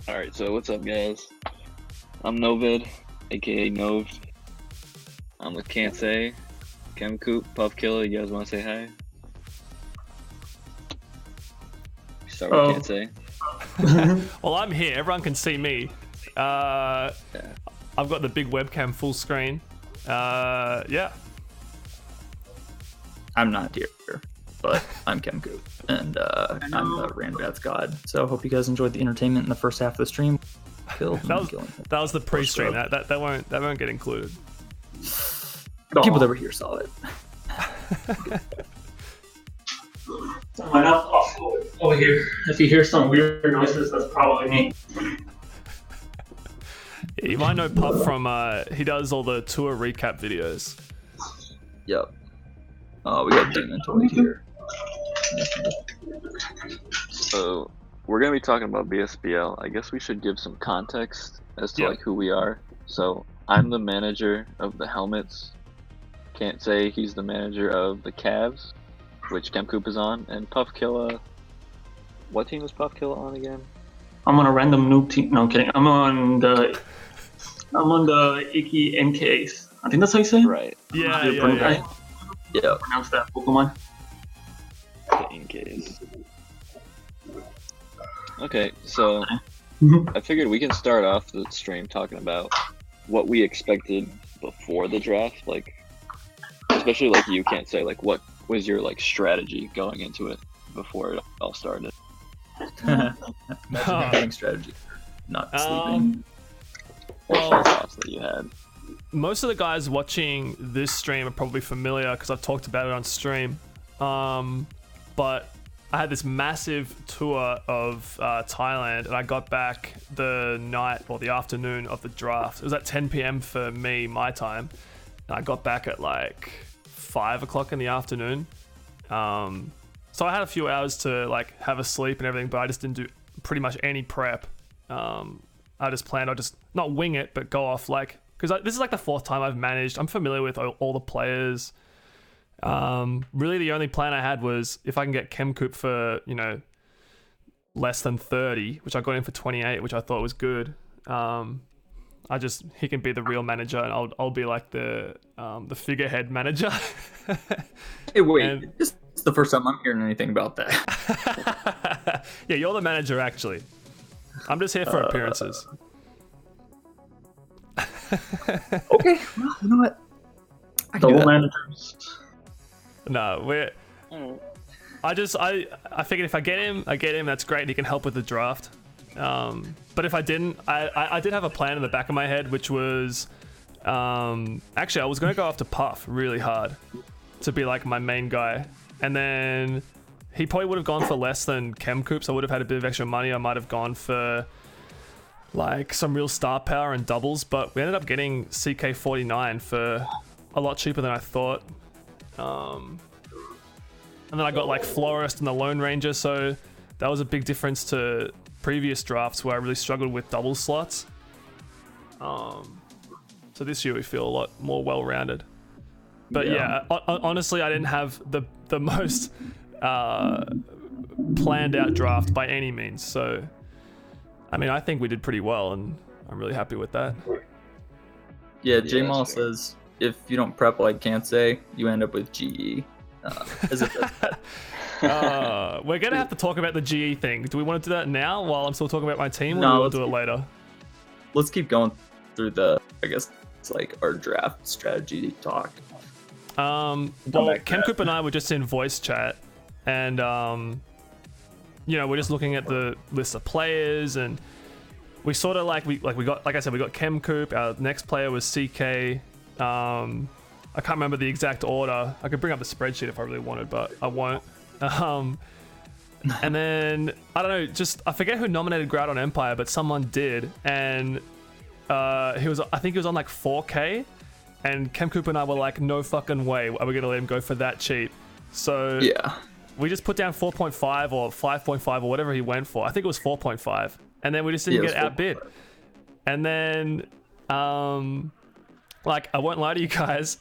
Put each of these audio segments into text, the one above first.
Alright, so what's up, guys? I'm NOVED, aka NOVED. I'm with Can't Say, chemcoop, Puffkilla. You guys want to say hi? Start with Can't Say. Well, I'm here. Everyone can see me. I've got the big webcam full screen. Yeah. I'm not here, but I'm chemcoop, and I'm the Randbats god. So I hope you guys enjoyed the entertainment in the first half of the stream. That was the pre-stream. That won't get included. People that were here saw it. Someone else over here. If you hear some weird noises, that's probably me. You might know Puff from he does all the tour recap videos. Yep. Oh, we got Demon Toy here. So, we're going to be talking about BSPL. I guess we should give some context as to like who we are. So, I'm the manager of the helmets. Can't Say he's the manager of the Cavs, which chemcoop is on, and Puffkilla. What team is Puffkilla on again? I'm on a random noob team. No, I'm kidding. I'm on the Icky NKs. I think that's how you say it. Right. Yeah. Yeah. Pronounce that Pokemon. In case. Okay, so I figured we can start off the stream talking about what we expected before the draft, like especially like you Can't Say, like what was your like strategy going into it before it all started? Imagine having strategy, not sleeping. Well, thoughts that you had. Most of the guys watching this stream are probably familiar because I've talked about it on stream. But I had this massive tour of Thailand, and I got back the night or the afternoon of the draft. It was at 10 p.m. for me, my time. And I got back at like 5 o'clock in the afternoon. So I had a few hours to like have a sleep and everything, but I just didn't do pretty much any prep. I just planned I'd just not wing it, but go off like, because this is like the fourth time I've managed. I'm familiar with all the players. Really the only plan I had was if I can get chemcoop for, less than 30, which I got in for 28, which I thought was good. He can be the real manager and I'll be like the figurehead manager. Hey, wait, this is the first time I'm hearing anything about that. Yeah, you're the manager actually. I'm just here for appearances. Okay, well, you know what? Double managers. No, I figured if I get him, that's great. He can help with the draft. But if I didn't, I did have a plan in the back of my head, which was, actually I was going to go after Puff really hard to be like my main guy. And then he probably would have gone for less than chemcoop, so I would have had a bit of extra money. I might have gone for like some real star power and doubles, but we ended up getting CK49 for a lot cheaper than I thought. And then I got like Florist and the Lone Ranger, so that was a big difference to previous drafts where I really struggled with double slots. So this year we feel a lot more well-rounded. But yeah, honestly, I didn't have the most planned out draft by any means. So, I mean, I think we did pretty well, and I'm really happy with that. Yeah, J-Mal says if you don't prep like Can't Say, you end up with GE. As if We're gonna have to talk about the GE thing. Do we want to do that now while I'm still talking about my team, or No, we'll do it later? Let's keep going through I guess it's like our draft strategy talk. Well, chemcoop and I were just in voice chat, and we're just looking at the list of players, and we sort of we got, like I said, we got chemcoop. Our next player was CK. I can't remember the exact order. I could bring up the spreadsheet if I really wanted, but I won't. And then I don't know, I forget who nominated Groudon Empire, but someone did, and I think he was on like 4K, and chemcoop and I were like, no fucking way are we gonna let him go for that cheap. So yeah, we just put down 4.5 or 5.5 or whatever he went for. I think it was 4.5, and then we just didn't get outbid. And then like, I won't lie to you guys,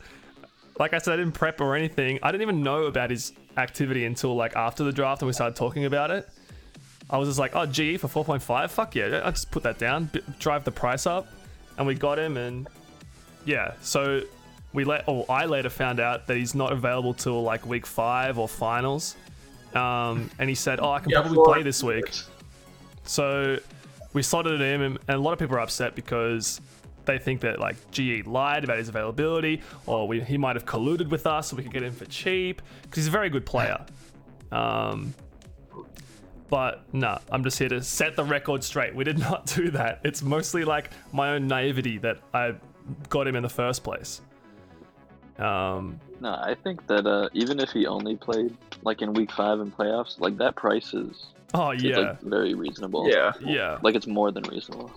like I said, I didn't prep or anything. I didn't even know about his activity until like after the draft and we started talking about it. I was just like, oh, GE for 4.5? Fuck yeah, I'll just put that down, drive the price up, and we got him, and yeah, so I later found out that he's not available till like week 5 or finals, and he said, oh, I can probably play this week. So we slotted him, and a lot of people are upset because they think that like GE lied about his availability, or he might have colluded with us so we could get him for cheap, because he's a very good player. But no, I'm just here to set the record straight. We did not do that. It's mostly like my own naivety that I got him in the first place. No, I think that even if he only played like in week 5 in playoffs, like that price is like very reasonable. Yeah. Like it's more than reasonable.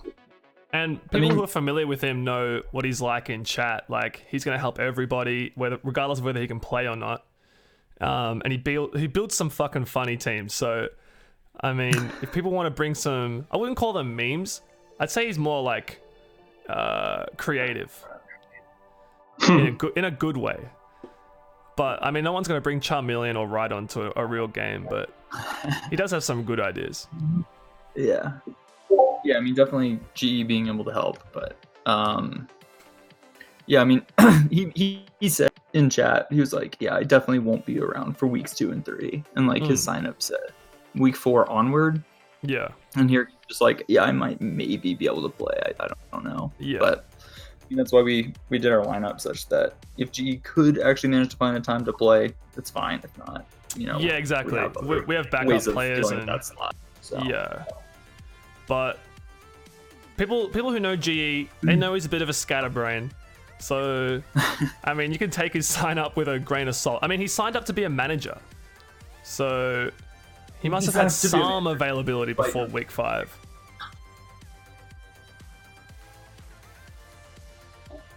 And people who are familiar with him know what he's like in chat. Like he's gonna help everybody, regardless of whether he can play or not. And he builds some fucking funny teams. So, I mean, if people want to bring some, I wouldn't call them memes. I'd say he's more like creative in a good way. But I mean, no one's gonna bring Charmeleon or Rhydon to a real game, but he does have some good ideas. Yeah, I mean, definitely GE being able to help, but yeah, I mean, he said in chat, he was like, yeah, I definitely won't be around for weeks 2 and 3, and like his sign-up said week 4 onward. Yeah, and here just like, yeah, I might maybe be able to play. I don't know. Yeah, but I mean, that's why we did our lineup such that if GE could actually manage to find a time to play, that's fine. If not, yeah, exactly. We have backup players and that slot. So. Yeah, but people who know GE, they know he's a bit of a scatterbrain. So, I mean, you can take his sign up with a grain of salt. I mean, he signed up to be a manager, so he must have had some availability before week 5.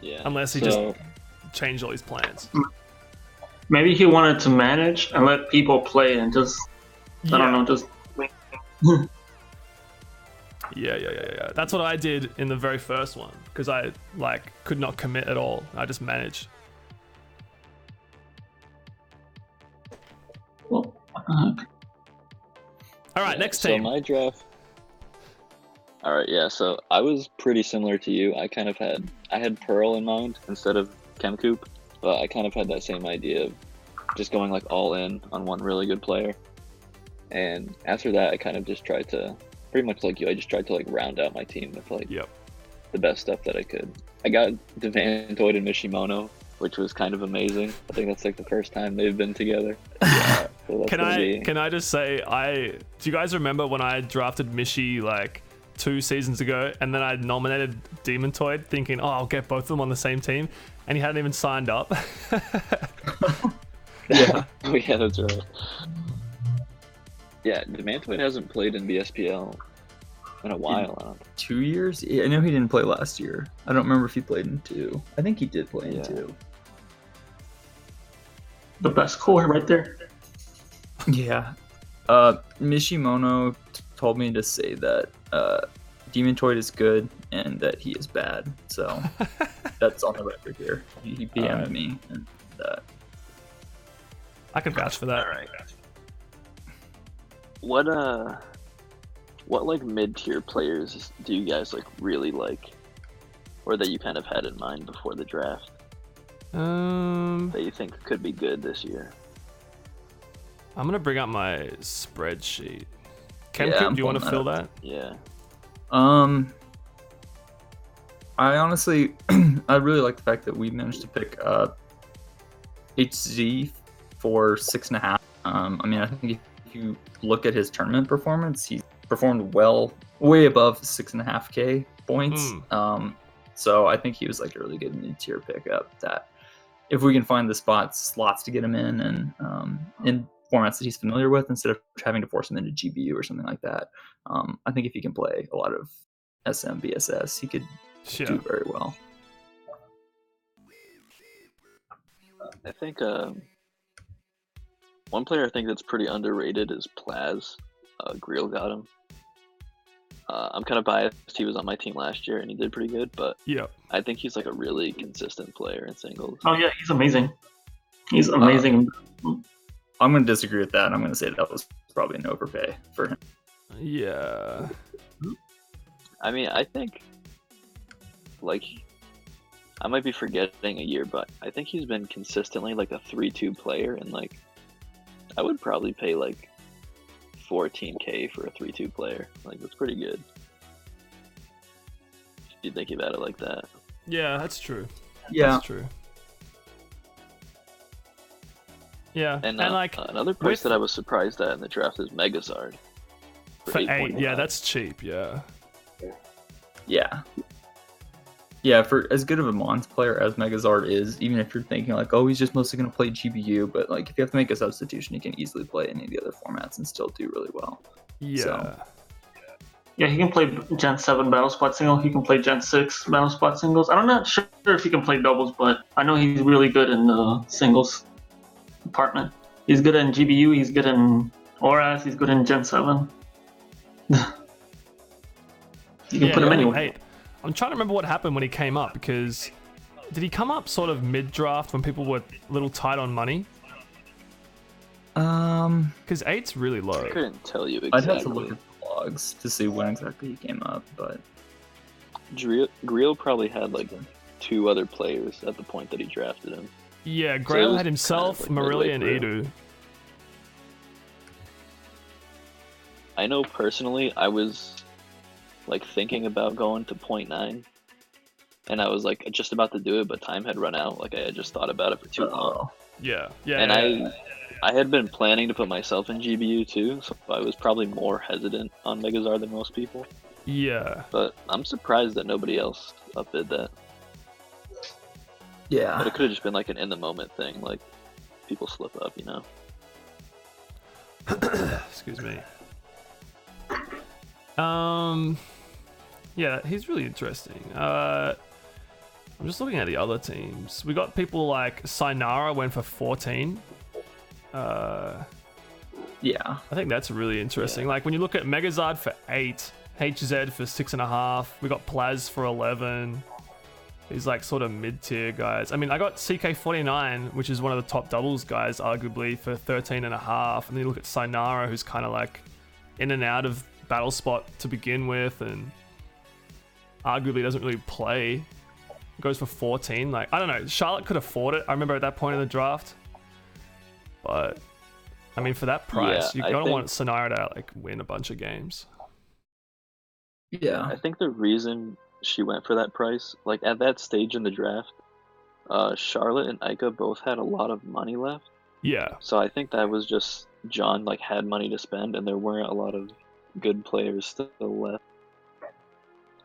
Yeah. Unless he just changed all his plans. Maybe he wanted to manage and let people play and just, I don't know, just... Yeah. That's what I did in the very first one, because I like could not commit at all. I just managed. Well, all right, next team. So my draft. All right, yeah. So I was pretty similar to you. I had Pearl in mind instead of chemcoop, but I kind of had that same idea of just going like all in on one really good player. And after that, I kind of just tried to, pretty much like you, I just tried to like round out my team with like the best stuff that I could. I got Devantoid and Mishimono, which was kind of amazing. I think that's like the first time they've been together. Yeah. So Can I just say, do you guys remember when I drafted Mishi like 2 seasons ago, and then I nominated Demontoid thinking, oh, I'll get both of them on the same team, and he hadn't even signed up. Yeah, that's right. Yeah, Demantoid hasn't played in BSPL in a while. I don't think. 2 years? Yeah, I know he didn't play last year. I don't remember if he played in 2. I think he did play in 2. The best core right there. Yeah. Mishimono told me to say that Demontoid is good and that he is bad. So that's on the record here. He PM'd me. And, I can vouch for that. All right. What like mid-tier players do you guys like really like, or that you kind of had in mind before the draft? That you think could be good this year? I'm gonna bring up my spreadsheet. Chemcoop, do you want to fill that? Yeah. I honestly, I really like the fact that we managed to pick HZ for 6.5. I mean, I think if you look at his tournament performance, he performed well, way above 6.5k points. So I think he was like a really good mid-tier pickup that if we can find the slots to get him in and in formats that he's familiar with, instead of having to force him into GBU or something like that, I think if he can play a lot of SM, BSS, he could do very well. I think one player I think that's pretty underrated is Plaz. Greel got him. I'm kind of biased. He was on my team last year and he did pretty good, but I think he's like a really consistent player in singles. Oh yeah, he's amazing. He's amazing. I'm going to disagree with that. I'm going to say that was probably an overpay for him. Yeah. I mean, I think, like, I might be forgetting a year, but I think he's been consistently like a 3-2 player, and like, I would probably pay like 14K for a 3-2 player. Like, that's pretty good. If you think about it like that. Yeah, that's true. Yeah. That's true. Yeah, And like another price that I was surprised at in the draft is Megazard. for 8. 8.5. Yeah, that's cheap. Yeah. Yeah. Yeah, for as good of a Mons player as Megazard is, even if you're thinking like, oh, he's just mostly going to play GBU, but like if you have to make a substitution, he can easily play any of the other formats and still do really well. Yeah. So. Yeah, he can play Gen 7 Battle Spot Single. He can play Gen 6 Battle Spot Singles. I'm not sure if he can play doubles, but I know he's really good in the singles department. He's good in GBU, he's good in ORAS, he's good in Gen 7. You can put him anywhere. 8. I'm trying to remember what happened when he came up, because did he come up sort of mid-draft when people were a little tight on money? Because 8's really low. I couldn't tell you exactly. I'd have to look at the logs to see when exactly he came up, but Grill probably had like 2 other players at the point that he drafted him. Yeah, Grail So had himself, kind of like Marilia, and midway Edu. I know personally, I was like thinking about going to 0.9, and I was like just about to do it, but time had run out. Like I had just thought about it for too long. Yeah. And I had been planning to put myself in GBU too, so I was probably more hesitant on Megazard than most people. Yeah. But I'm surprised that nobody else upbid that. yeah. But it could have just been like an in the moment thing, like people slip up, you know. Excuse me. Yeah, he's really interesting. I'm just looking at the other teams. We got people like Sinara went for 14. Yeah. I think that's really interesting. Like when you look at Megazard for 8, HZ for 6.5, we got Plaz for 11. These like sort of mid-tier guys. I mean, I got CK49, which is one of the top doubles guys, arguably, for 13.5. And then you look at Sinara, who's kind of like in and out of battle spot to begin with, and arguably doesn't really play. Goes for 14. Like, I don't know. Charlotte could afford it. I remember at that point in the draft. But I mean, for that price, Yeah, you're gonna want Sinara to like win a bunch of games. Yeah. I think the reason she went for that price, like at that stage in the draft, Charlotte and Ica both had a lot of money left. Yeah. So I think that was just John like had money to spend, and there weren't a lot of good players still left.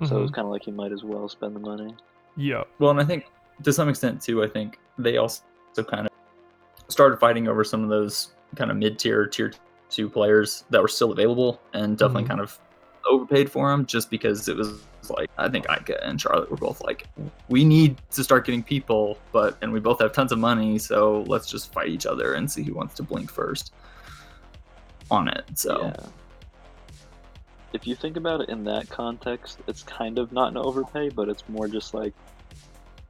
So it was kind of like he might as well spend the money. Yeah. Well, and I think to some extent too, I think they also kind of started fighting over some of those kind of mid-tier, tier 2 players that were still available, and definitely kind of overpaid for them, just because it was like, I think Ica and Charlotte were both like, we need to start getting people, and we both have tons of money, so let's just fight each other and see who wants to blink first on it. So yeah. If you think about it in that context, it's kind of not an overpay, but it's more just like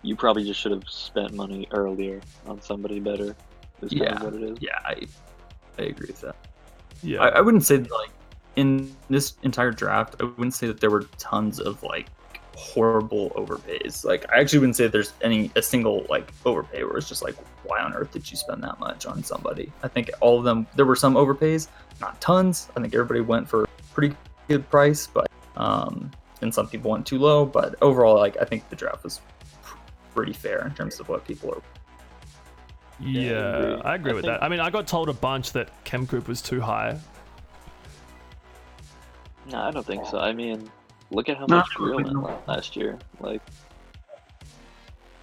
you probably just should have spent money earlier on somebody better. Is kind of what it is. Yeah, I agree with that. Yeah. I wouldn't say that, like, in this entire draft, I wouldn't say that there were tons of like horrible overpays. Like, I actually wouldn't say that there's a single like overpay where it's just like, why on earth did you spend that much on somebody? I think all of them, there were some overpays, not tons. I think everybody went for a pretty good price, but and some people went too low. But overall, like, I think the draft was pretty fair in terms of what people are. Yeah, I agree with that. I mean, I got told a bunch that chemcoop was too high. No, I don't think so. I mean, look at how much Grill went last year. Like,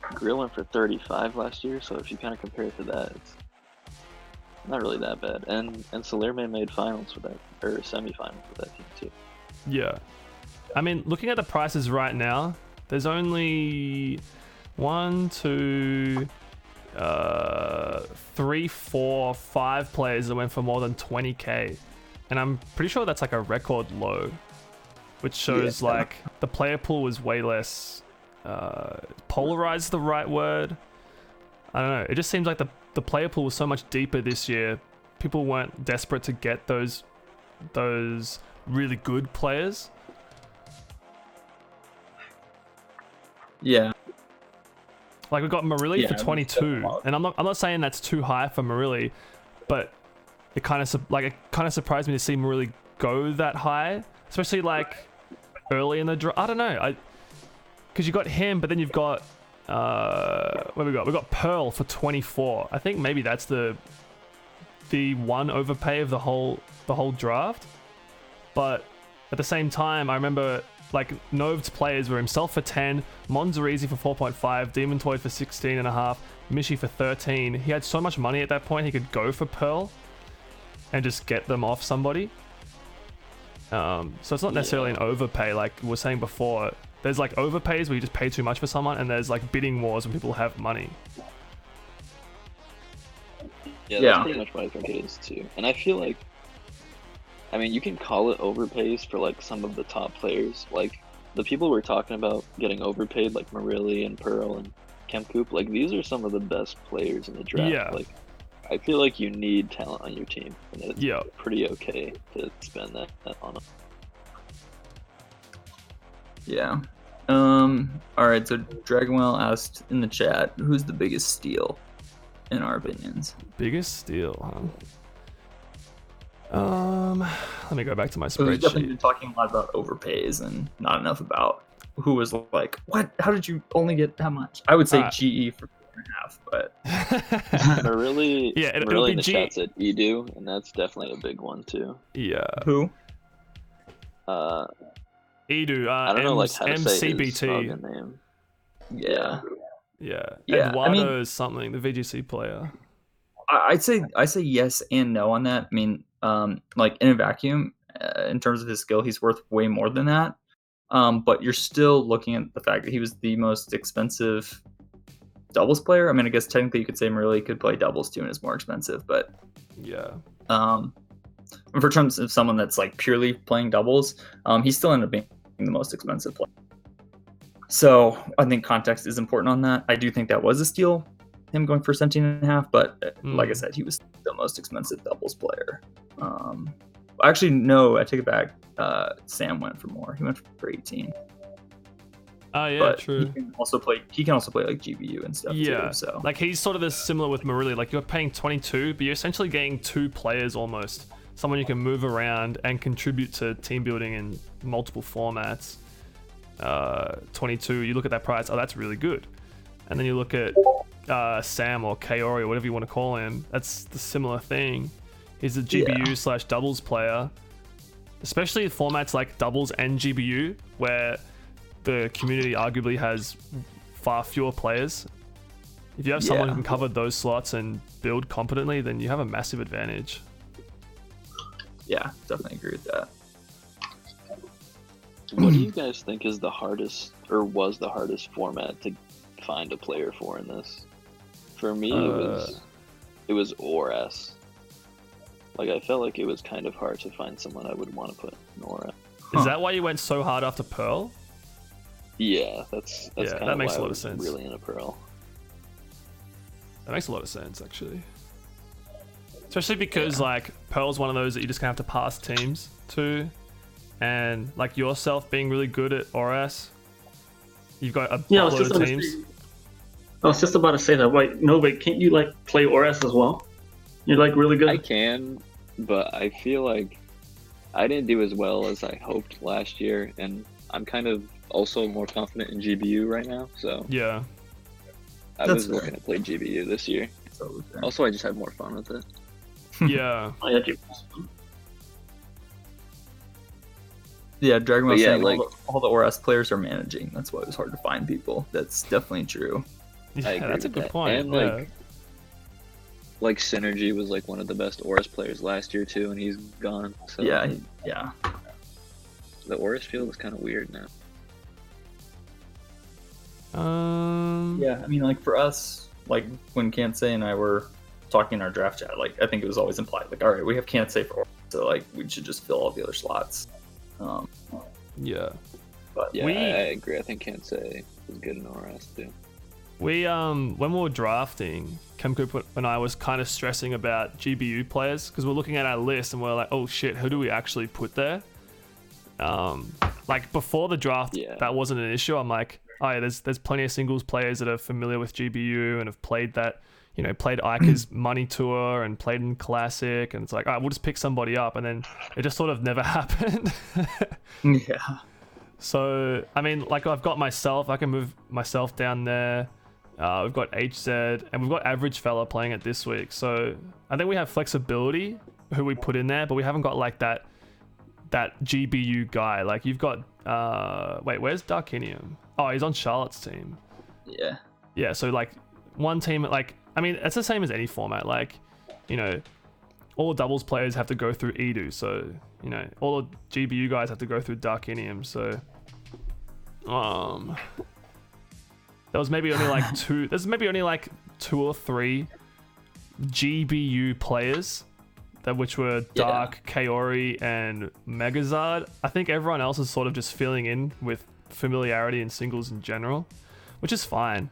Grill went for 35 last year, so if you kind of compare it to that, it's not really that bad. And Salerme made finals for that, or semifinals for that team too. Yeah. I mean, looking at the prices right now, there's only 1, 2, 3, 4, 5 players that went for more than 20k. And I'm pretty sure that's like a record low, which shows like the player pool was way less polarized, the right word. I don't know. It just seems like the player pool was so much deeper this year. People weren't desperate to get those really good players. Yeah. Like, we've got Marilli for 22, and I'm not saying that's too high for Marilli, but it kind of surprised me to see Marilli go that high, especially like early in the draft. I don't know, because you got him, but then you've got what we got Pearl for 24. I think maybe that's the one overpay of the whole draft. But at the same time, I remember like NOVED's players were himself for 10, Monzarese for 4.5, Demon Toy for 16.5, Mishi for 13. He had so much money at that point he could go for Pearl and just get them off somebody. So it's not necessarily an overpay like we were saying before. There's like overpays where you just pay too much for someone, and there's like bidding wars when people have money. Yeah, that's pretty much what I think it is too. And I feel like, I mean, you can call it overpays for like some of the top players. Like the people we're talking about getting overpaid, like Marilli and Pearl and chemcoop, like these are some of the best players in the draft. Yeah. Like I feel like you need talent on your team, and it's pretty okay to spend that on them. Yeah. Alright, so Dragonwell asked in the chat, who's the biggest steal in our opinions? Biggest steal, huh? Let me go back to my So we've spreadsheet. definitely been talking a lot about overpays and not enough about who was like, what? How did you only get that much? I would say GE for 4.5, but Marilli, it'll Marilli be in the chat said Edu, and that's definitely a big one too. Yeah. Who? Edu, I don't know like how to say his MCBT. slogan name. Yeah. Eduardo is something, the VGC player. I'd say yes and no on that. I mean, like in a vacuum, in terms of his skill, he's worth way more than that. But you're still looking at the fact that he was the most expensive doubles player. I mean, I guess technically you could say Marilli could play doubles too and is more expensive, but yeah. For terms of someone that's like purely playing doubles, he still ended up being the most expensive player. So I think context is important on that. I do think that was a steal, him going for 17.5, but like I said, he was the most expensive doubles player. Actually, no, I take it back. Sam went for more. He went for 18. Oh yeah, but true. He can also play like GBU and stuff too. So like he's sort of this similar with Marilli. Like you're paying 22, but you're essentially getting two players almost. Someone you can move around and contribute to team building in multiple formats. 22, you look at that price, oh, that's really good. And then you look at Sam or Kaori or whatever you want to call him, that's the similar thing. He's a GBU / doubles player, especially formats like doubles and GBU, where the community arguably has far fewer players. If you have someone who can cover those slots and build competently, then you have a massive advantage. Yeah, definitely agree with that. What do you guys think is the hardest, or was the hardest format to find a player for in this? For me, it was ORS. Like I felt like it was kind of hard to find someone I would want to put in ORS. Is that why you went so hard after Pearl? Yeah, that's kind that of makes why a lot I of was sense. really into Pearl. That makes a lot of sense, actually. Especially because like Pearl's one of those that you just gonna have to pass teams to, and like yourself being really good at ORS, you've got a buttload of teams. I was just about to say that. Wait, no, wait, can't you like play ORS as well? You're like really good. I can, but I feel like I didn't do as well as I hoped last year, and I'm kind of also more confident in GBU right now. So yeah, I was looking to play GBU this year. Also, I just had more fun with it. Yeah. Yeah, Dragon Ball saying like, all the ORS players are managing. That's why it was hard to find people. That's definitely true. Yeah, that's a good point. And like Synergy was like one of the best ORS players last year too, and he's gone. So yeah. The ORS field is kind of weird now. Yeah, I mean, like for us, like when Kansei and I were talking in our draft chat, like I think it was always implied, like, all right, we have Kansei for ORS, so like we should just fill all the other slots. Yeah. But yeah, I agree. I think Kansei is good in ORS too. We when we were drafting, chemcoop and I was kind of stressing about GBU players because we're looking at our list and we're like, oh shit, who do we actually put there? Like before the draft, Yeah. that wasn't an issue. I'm like, oh yeah, there's plenty of singles players that are familiar with GBU and have played that, played Ica's Money Tour and played in Classic, and it's like, all right, we'll just pick somebody up, and then it just sort of never happened. Yeah. So, I mean, like I've got myself, I can move myself down there. We've got HZ, and we've got Average Fella playing it this week. So I think we have flexibility who we put in there, but we haven't got like that GBU guy. Like you've got, wait, where's Darkinium? Oh, he's on Charlotte's team. Yeah. Yeah, so like one team, like, I mean, it's the same as any format. Like, all doubles players have to go through Edu. So, all the GBU guys have to go through Darkinium. So, there was maybe only like two or three GBU players which were Dark, Kaori, and Megazard. I think everyone else is sort of just filling in with familiarity in singles in general, which is fine.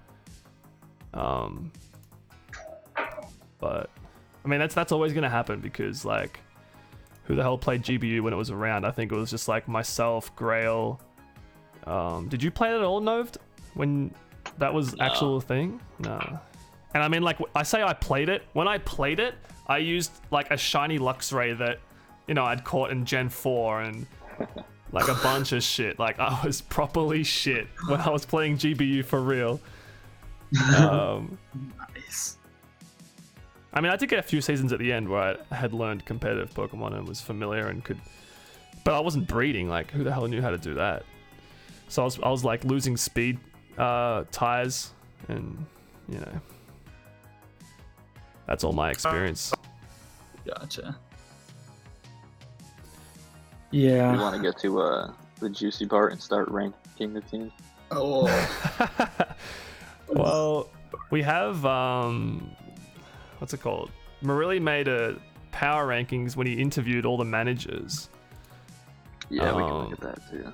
But I mean, that's always gonna happen because like, who the hell played GBU when it was around? I think it was just like myself, Grail. Did you play it at all, Noved, when that was actual thing? No. And I mean, like, I say I played it. When I played it, I used like a shiny Luxray that, I'd caught in Gen 4 and like a bunch of shit. Like I was properly shit when I was playing GBU for real. Nice. I mean, I did get a few seasons at the end where I had learned competitive Pokemon and was familiar and could, but I wasn't breeding. Like, who the hell knew how to do that? So I was like losing speed ties, and that's all my experience. Gotcha. Yeah. You want to get to the juicy part and start ranking the team? Oh. Well, we have what's it called? Marilli made a power rankings when he interviewed all the managers. Yeah, we can look at that too.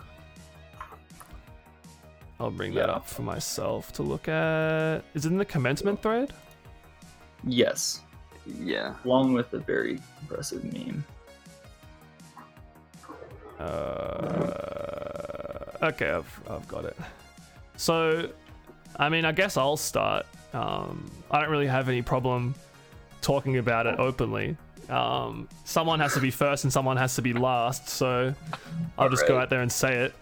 I'll bring that up for myself to look at. Is it in the commencement thread? Yes. Yeah. Along with a very impressive meme. Okay, I've got it. So, I mean, I guess I'll start. I don't really have any problem talking about it openly. Someone has to be first and someone has to be last, so I'll just go out there and say it.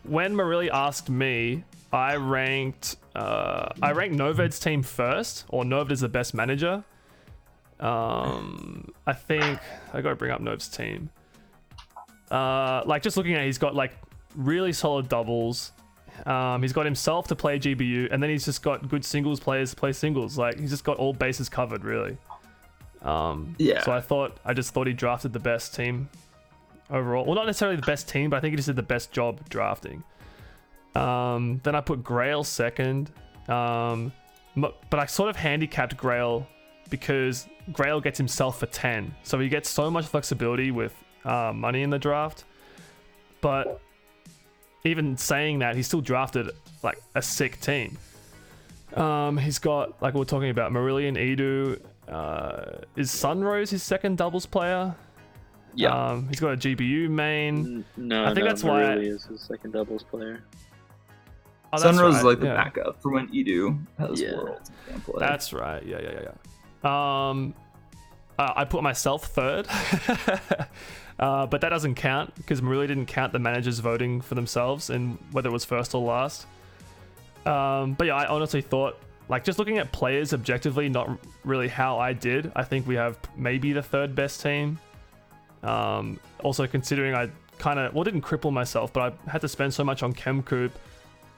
When Marilli asked me, I ranked NOVED's team first, or NOVED is the best manager. I think I gotta bring up Nove's team. Like just looking at it, he's got like really solid doubles. He's got himself to play GBU, and then he's just got good singles players to play singles. Like he's just got all bases covered, really. Yeah. So I just thought he drafted the best team overall. Well, not necessarily the best team, but I think he just did the best job drafting. Then I put Grail second, but I sort of handicapped Grail because Grail gets himself for 10, so he gets so much flexibility with money in the draft. But even saying that, he still drafted like a sick team. He's got, like we were talking about, Marilli and Edu. Is Sunrose his second doubles player? Yeah. He's got a GBU main. I think that's why Marilli is his second doubles player. Oh, that's Sunrose is right, like the yeah. backup for when Edu has Yeah. Worlds and gameplay. That's right. Yeah. I put myself third, but that doesn't count because Marilli didn't count the managers voting for themselves and whether it was first or last. But yeah, I honestly thought, like, just looking at players objectively, not really how I did, I think we have maybe the third best team. Also considering I didn't cripple myself, but I had to spend so much on chemcoop.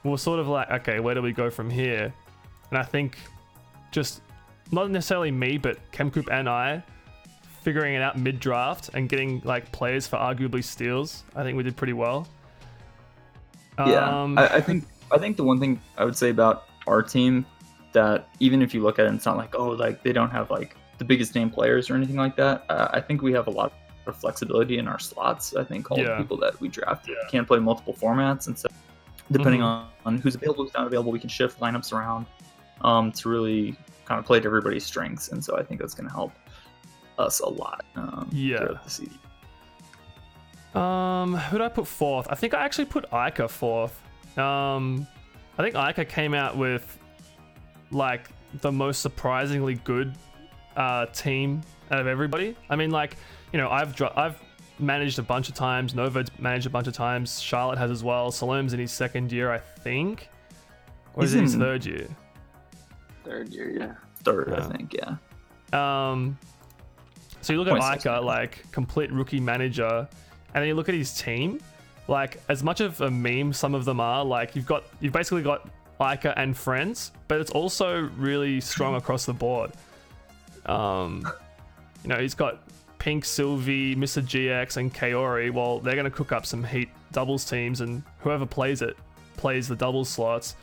We were sort of like, okay, where do we go from here? And I think just not necessarily me, but chemcoop and I figuring it out mid-draft and getting like players for arguably steals. I think we did pretty well. I think the one thing I would say about our team, that even if you look at it, it's not like, oh, like they don't have like the biggest name players or anything like that. I think we have a lot of flexibility in our slots. I think all the people that we draft can play multiple formats, and so depending on who's available, who's not available, we can shift lineups around to really kind of play to everybody's strengths. And so I think that's going to help us a lot throughout the season. Who did I put fourth? I think I actually put Ica fourth. I think Ica came out with like the most surprisingly good team out of everybody. I mean, like, you know, I've managed a bunch of times. NOVED's managed a bunch of times. Charlotte has as well. Saloom's in his second year, I think. Or is it his third year? Third year, yeah. Third, I think, yeah. So you look at Ica, like complete rookie manager, and then you look at his team. Like, as much of a meme some of them are, like you've basically got Ica and friends, but it's also really strong across the board. You know, he's got Pink, Sylvie, Mr. GX, and Kaori. Well, they're going to cook up some heat doubles teams, and whoever plays it plays the doubles slots.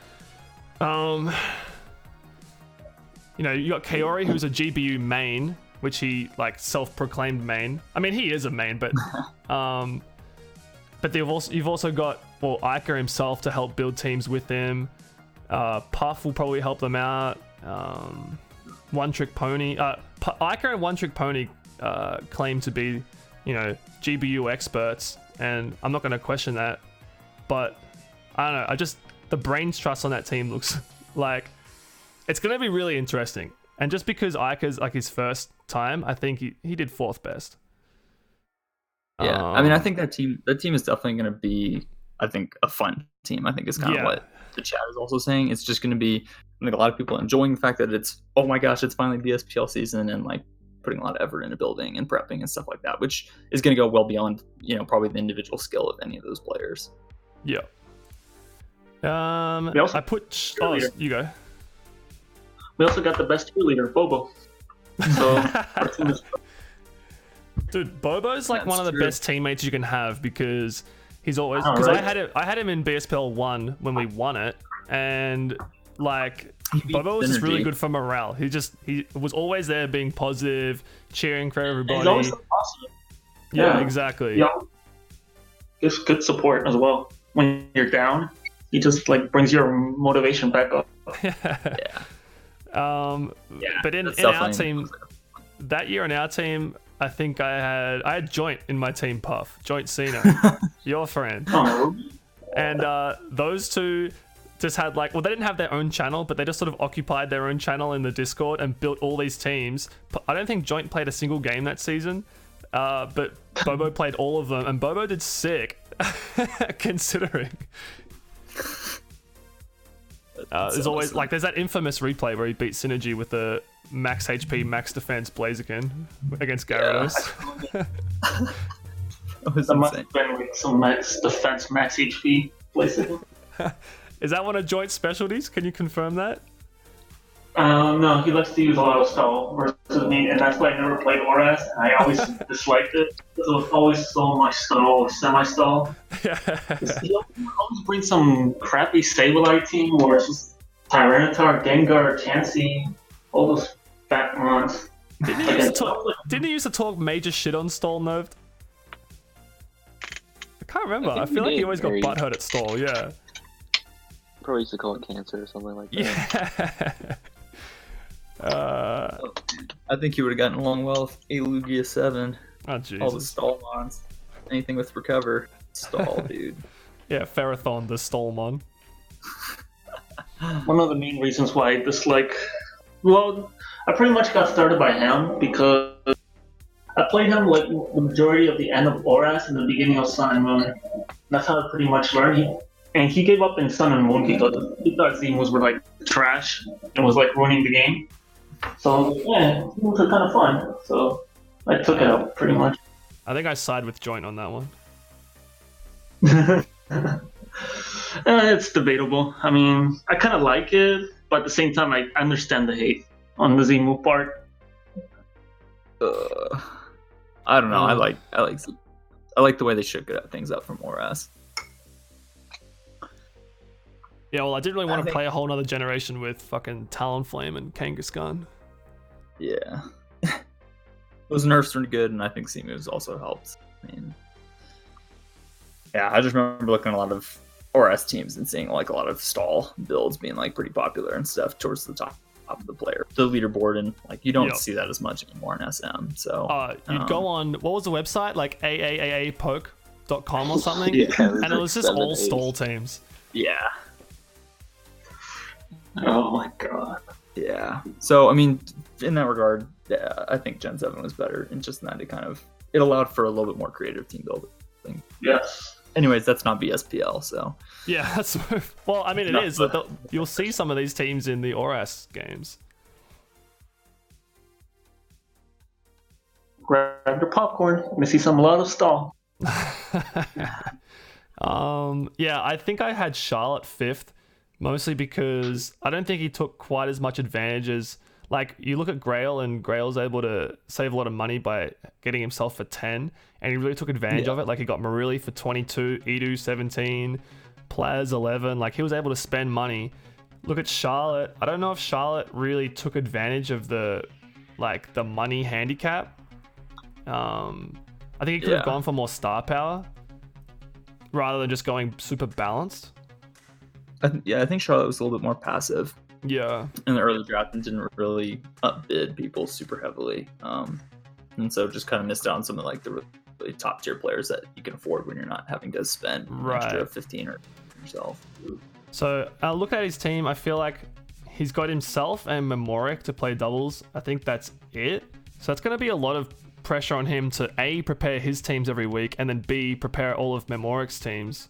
You know, you got Kaori, who's a GBU main, which he like self-proclaimed main. I mean, he is a main, but you've also got Ica himself to help build teams with him. Puff will probably help them out. One Trick Pony. Ica and One Trick Pony claim to be, you know, GBU experts, and I'm not going to question that. But I don't know. The brains trust on that team looks like it's going to be really interesting. And just because Ica's like his first time, I think he did fourth best. Yeah, I mean, I think that team is definitely going to be, I think, a fun team. I think is kind of what the chat is also saying. It's just going to be, I think, a lot of people enjoying the fact that it's, oh my gosh, it's finally BSPL season, and like putting a lot of effort into building and prepping and stuff like that, which is going to go well beyond, you know, probably the individual skill of any of those players. Yeah. Also, I put. Oh, you go. We also got the best cheerleader, Bobo. So our team is. Dude, Bobo's like one of the best teammates you can have, because he's always, because I had him in BSPL 1 when we won it, and like Bobo was just really good for morale. He was always there, being positive, cheering for everybody. He's always so positive. Yeah, exactly. Yeah, just good support as well. When you're down, he just like brings your motivation back up. Yeah. But in our team, that year in our team, I think I had Joint in my team, Puff. Joint Cena, your friend. Oh. And those two just had like, well, they didn't have their own channel, but they just sort of occupied their own channel in the Discord and built all these teams. I don't think Joint played a single game that season, but Bobo played all of them, and Bobo did sick, considering. There's always awesome. Like, there's that infamous replay where he beat Synergy with the max HP, max defense Blaziken against Gyarados. That must have been like some max defense, max HP Blaziken. Is that one of Joint's specialties? Can you confirm that? No, he likes to use a lot of stall versus me, and that's why I never played Oras, and I always disliked it. It was always so much stall or semi-stall. Yeah. He always brings some crappy Sableye team where it's just Tyranitar, Gengar, Chansey, all those fat mons. Didn't he used to talk major shit on stall, Noved? I can't remember. I feel like he always got butthurt at stall, yeah. Probably used to call it cancer or something like that. Yeah. I think he would have gotten along well with a Lugia 7. Oh, Jesus. All the stall mons. Anything with recover. Stall, dude. Yeah, Ferrothorn, the Stallmon. One of the main reasons why I dislike... Well, I pretty much got started by him because I played him like the majority of the end of Oras and the beginning of Sun and Moon. That's how I pretty much learned. And he gave up in Sun and Moon because he thought Zemos were like trash and was like ruining the game. So I was like, yeah, Zemos are kind of fun. So I took it up pretty much. I think I side with Joint on that one. It's debatable. I mean, I kind of like it, but at the same time, I understand the hate on the Zemu part. I don't know. I like the way they shook things up from Oras. Yeah, well, I didn't really want to play a whole nother generation with fucking Talonflame and Kangaskhan. Yeah. Those nerfs are good, and I think Zemu's also helped. I mean, yeah, I just remember looking at a lot of Oras teams and seeing like a lot of stall builds being like pretty popular and stuff towards the top of the leaderboard, and like you don't see that as much anymore in SM. So you'd go on, what was the website? Like aaapoke.com chemcoop.com or something, Yeah, and it like was just 7 all aces. stall teams. Yeah. Oh my god. Yeah. So, I mean, in that regard, yeah, I think Gen 7 was better. And just that it allowed for a little bit more creative team building. Yes. Anyways, that's not BSPL, so. Yeah, that's well. I mean, it is. You'll see some of these teams in the ORAS games. Grab your popcorn. We see some lot of stall. Yeah, I think I had Charlotte 5th, mostly because I don't think he took quite as much advantage as, like, you look at Grail, and Grail's able to save a lot of money by getting himself for 10, and he really took advantage of it. Like, he got Marili for 22, Edu 17, Plaz 11. Like, he was able to spend money. Look at Charlotte. I don't know if Charlotte really took advantage of the money handicap. I think he could have gone for more star power rather than just going super balanced. I think Charlotte was a little bit more passive Yeah. in the early draft and didn't really upbid people super heavily. And so just kind of missed out on some of like the really top tier players that you can afford when you're not having to spend an extra 15 or yourself. So look at his team. I feel like he's got himself and Memorik to play doubles. I think that's it. So it's going to be a lot of pressure on him to A, prepare his teams every week, and then B, prepare all of Memorik's teams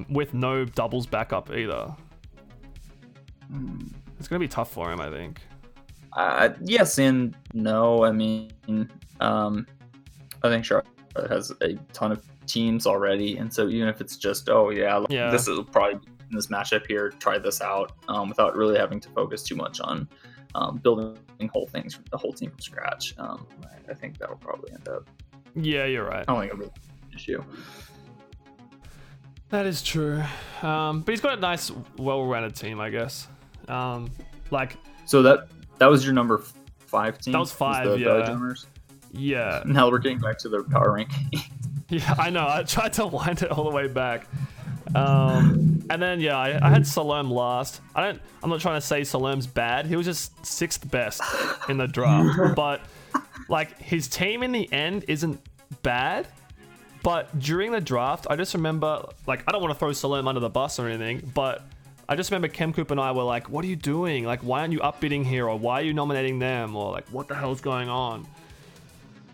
with no doubles backup either. It's going to be tough for him, I think. Yes and no. I mean, I think Charlotte has a ton of teams already, and so even if it's just, this is probably in this matchup here, try this out, without really having to focus too much on building the whole team from scratch. I think that'll probably end up. Yeah, you're right. I don't think it'll be an issue. That is true. But he's got a nice, well-rounded team, I guess. So that was your number 5 team? That was 5, the yeah. Belgiumers? Yeah. Now we're getting back to the power ranking. Yeah, I know. I tried to wind it all the way back. And then I had Salome last. I'm not trying to say Salome's bad. He was just 6th best in the draft. But like his team in the end isn't bad. But during the draft, I just remember, like, I don't want to throw Salome under the bus or anything, but I just remember chemcoop and I were like, what are you doing? Like, why aren't you upbidding here? Or why are you nominating them? Or like, what the hell's going on?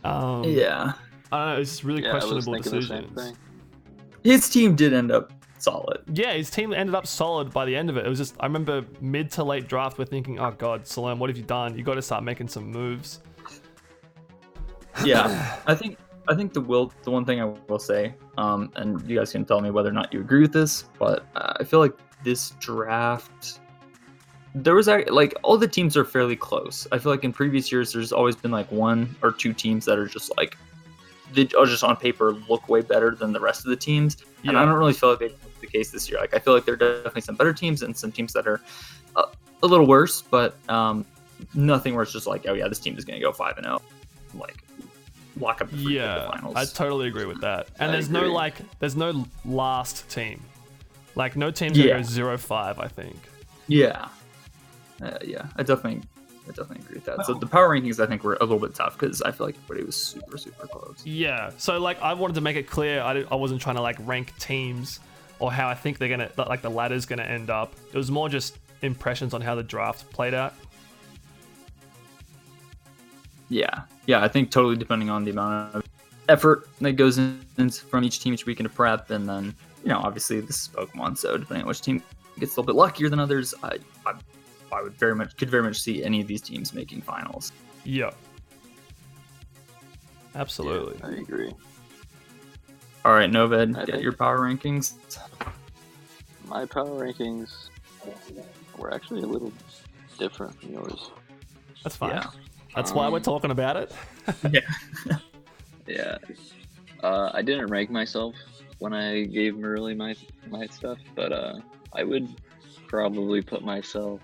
Yeah. I don't know. It's just really questionable I was thinking decisions. the same thing. His team did end up solid. Yeah, his team ended up solid by the end of it. It was just, I remember mid to late draft, we're thinking, oh God, Salome, what have you done? You got to start making some moves. Yeah, I think the one thing I will say, and you guys can tell me whether or not you agree with this, but I feel like this draft, there was like all the teams are fairly close. I feel like in previous years, there's always been like 1 or 2 teams that are just like, they are just on paper look way better than the rest of the teams. Yeah. And I don't really feel like that's the case this year. Like I feel like there are definitely some better teams and some teams that are a little worse, but nothing where it's just like, oh yeah, this team is going to go 5-0, like lock up the finals. I totally agree with that. And there's no last team. Like no team's going to go 0-5, I think. Yeah. I definitely agree with that. So the power rankings, I think, were a little bit tough because I feel like everybody was super, super close. Yeah. So like, I wanted to make it clear I wasn't trying to like rank teams or how I think they're gonna, like the ladder's gonna end up. It was more just impressions on how the draft played out. Yeah. I think totally depending on the amount of effort that goes in from each team each week into prep, and then obviously this is Pokemon, so depending on which team gets a little bit luckier than others, I could very much see any of these teams making finals. Yeah. Absolutely. Yeah, I agree. All right, NOVED, get your power rankings. My power rankings were actually a little different from yours. That's fine. Yeah. That's why we're talking about it. Yeah. Yeah. I didn't rank myself when I gave Marili my stuff, but I would probably put myself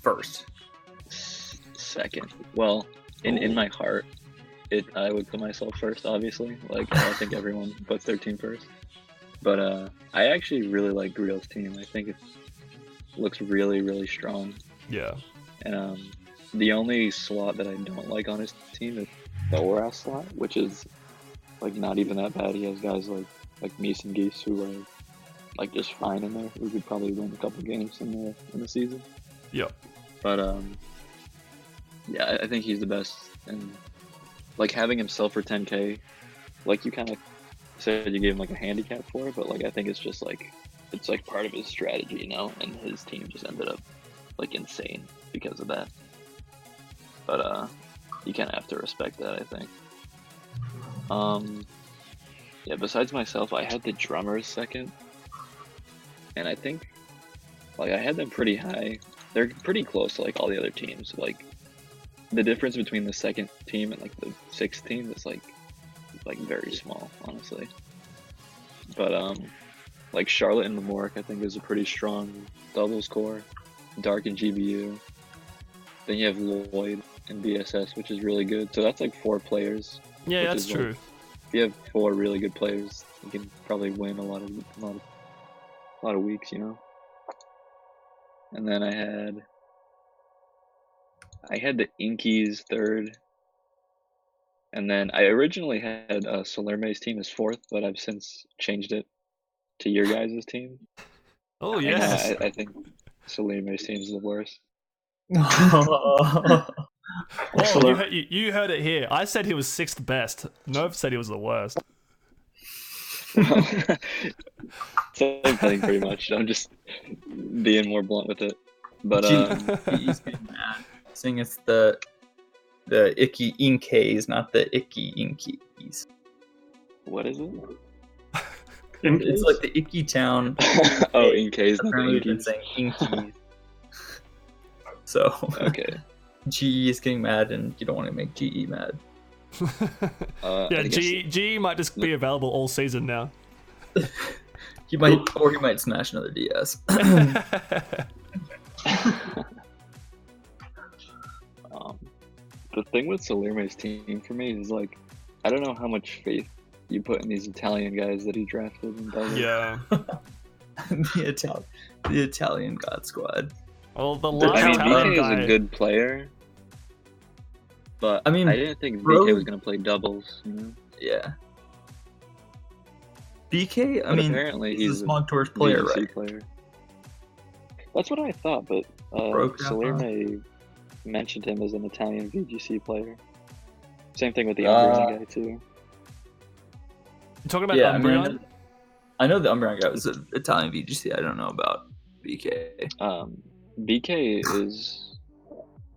first. Second. Well, in my heart, I would put myself first, obviously. Like, I think everyone puts their team first. But I actually really like Greal's team. I think it looks really, really strong. Yeah. And the only slot that I don't like on his team is the ORAS slot, which is like not even that bad. He has guys like Meese and Geese who are like just fine in there. We could probably win a couple games in the season. Yep. But yeah, I think he's the best. And like having him sell for 10K, like you kind of said you gave him like a handicap for it, but like I think it's just like it's like part of his strategy, you know. And his team just ended up like insane because of that. But you kind of have to respect that, I think. Yeah, besides myself, I had the drummers second, and I think like I had them pretty high. They're pretty close to like all the other teams. Like the difference between the second team and like the sixth team is like very small, honestly. But like Charlotte and Lamork, I think is a pretty strong doubles core. Dark and GBU. Then you have Lloyd and BSS, which is really good. So that's like 4 players. Yeah, that's true. Like, if you have 4 really good players, you can probably win a lot of weeks, you know. And then I had the Inkies third, and then I originally had Salerme's team as 4th, but I've since changed it to your guys' team. Oh yes. I think Salerme's team is the worst. Oh, you heard it here. I said he was 6th best. Nove said he was the worst. Same thing, pretty much. I'm just being more blunt with it. But he's getting mad, saying it's the icky inkays, not the icky inkies. what is it? It's like the icky town. Oh, inkays, not the Apparently we've been inkies. saying inkies. So Okay. GE is getting mad, and you don't want to make GE mad. Yeah, I guess- GE might just be available all season now. He might smash another DS. The thing with Salerme's team for me is like, I don't know how much faith you put in these Italian guys that he drafted in doubles. Yeah. the Italian God Squad. Well, the I last mean, Italian BK guy. is a good player, but I mean, I didn't think bro- BK was going to play doubles, you know? Yeah. BK, I But mean, apparently he's a he's smog tours player, VGC right? player. That's what I thought, but Broke that Salerme mentioned him as an Italian VGC player. Same thing with the Uh, Umbreon guy, too. You talking about Yeah, I Umbreon? mean, I know the Umbreon guy was an Italian VGC. I don't know about BK. BK is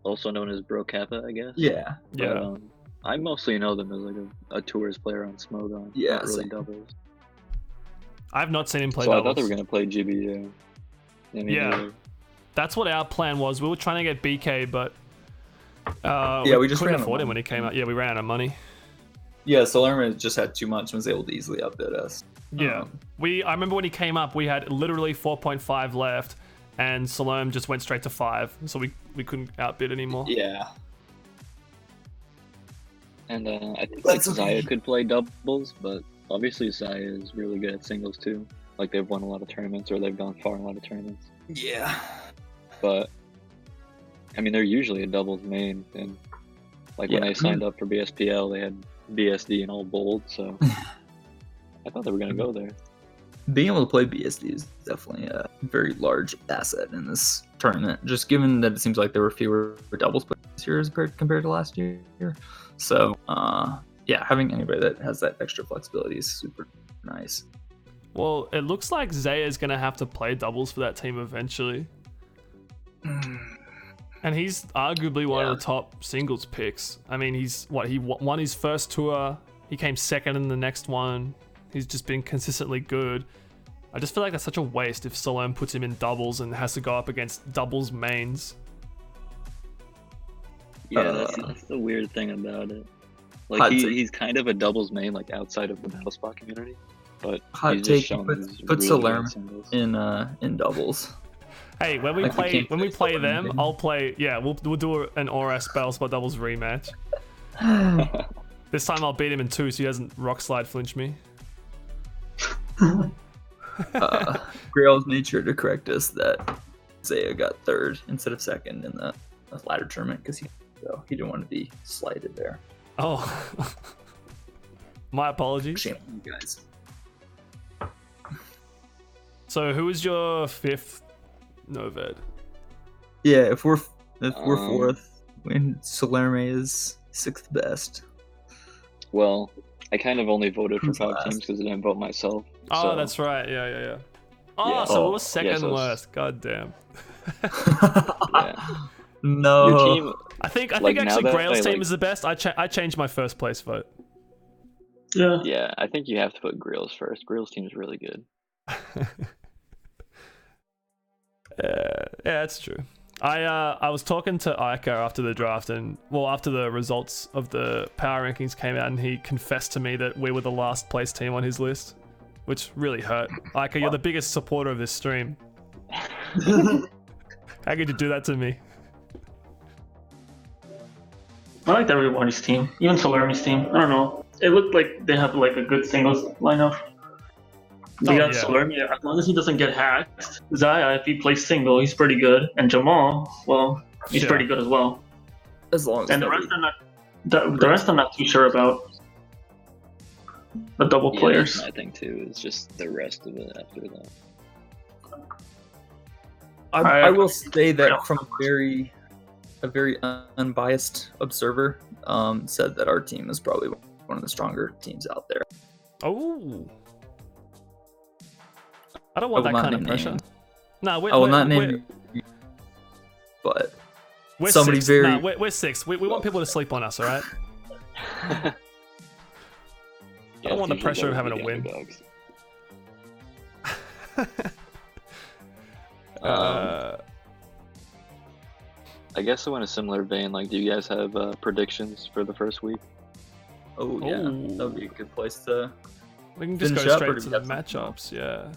also known as Bro Kappa, I guess. Yeah. But, Yeah. I mostly know them as like a tours player on Smogon. Yeah, not really same. doubles. I've not seen him play So I doubles. thought they were gonna play GBU. Yeah. That's what our plan was. We were trying to get BK, but we just couldn't ran out of afford him money. when he came out. Yeah, we ran out of money. Yeah, Salerno just had too much and was able to easily outbid us. Yeah, I remember when he came up, we had literally 4.5 left, and Salome just went straight to 5, so we couldn't outbid anymore. Yeah. And I think like That's okay. Zaya could play doubles, but obviously Zaya is really good at singles too. Like they've won a lot of tournaments or they've gone far in a lot of tournaments. Yeah. But I mean, they're usually a doubles main, and like when Yeah. they signed up for BSPL, they had BSD in all bold, so I thought they were gonna go there. Being able to play BSD is definitely a very large asset in this tournament, just given that it seems like there were fewer doubles players this year compared to last year. So, yeah, having anybody that has that extra flexibility is super nice. Well, it looks like Zaya's going to have to play doubles for that team eventually. And he's arguably one of the top singles picks. I mean, he won his first tour. He came second in the next one. He's just been consistently good. I just feel like that's such a waste if Salome puts him in doubles and has to go up against doubles mains. Yeah, that's the weird thing about it. Like Hot take. he's kind of a doubles main, like outside of the battle spot community, but Hot he's take, just shown put he's put really good Salerno at singles. in doubles. Hey, when we Like, we can't play play them, Salome. I'll play. Yeah, we'll do an ORS battle spot doubles rematch. This time I'll beat him in 2, so he doesn't rock slide flinch me. Grail's made sure to correct us that Zaya got third instead of second in the ladder tournament because he didn't want to be slighted there. Oh. My apologies. Shame on you guys. So who is your 5th NOVED? Yeah, if we're 4th, when Salerme is 6th best. Well, I kind of only voted for Who's 5 last? teams because I didn't vote myself. Oh, so, that's right. Yeah. Oh, Yeah. so it was second Yeah, so it's- worst. God damn. yeah. No. Your team, I think Like, now actually that Grail's I, team like- is the best. I changed my first place vote. Yeah. yeah, I think you have to put Grills first. Grills team is really good. Yeah, that's true. I was talking to Iker after the draft and after the results of the power rankings came out, and he confessed to me that we were the last place team on his list, which really hurt. Iker, you're the biggest supporter of this stream. How could you do that to me? I liked everybody's team, even Salerme's team. I don't know. It looked like they have like a good singles lineup. They got Salerme, as long as he doesn't get hacked. Zaya, if he plays single, he's pretty good. And Jamal, well, he's Yeah. pretty good as well. As long as And the rest I'm not the rest I'm not too sure about. The double Yeah, players. that's my thing too. It's just the rest of it after that. I will say that from a very unbiased observer, said that our team is probably one of the stronger teams out there. Oh. I don't want I will that not kind of name pressure. names. No, I will not name, but we're somebody 6th. very- No, we're 6th. We want people to sleep on us, all right? Yeah, I don't want the it's usually pressure of better having to to be win. underdogs. I guess so in a similar vein, like, do you guys have predictions for the first week? oh yeah, Ooh. that would be a good place to. We can just Finish go up, or straight do to we the have something else? matchups,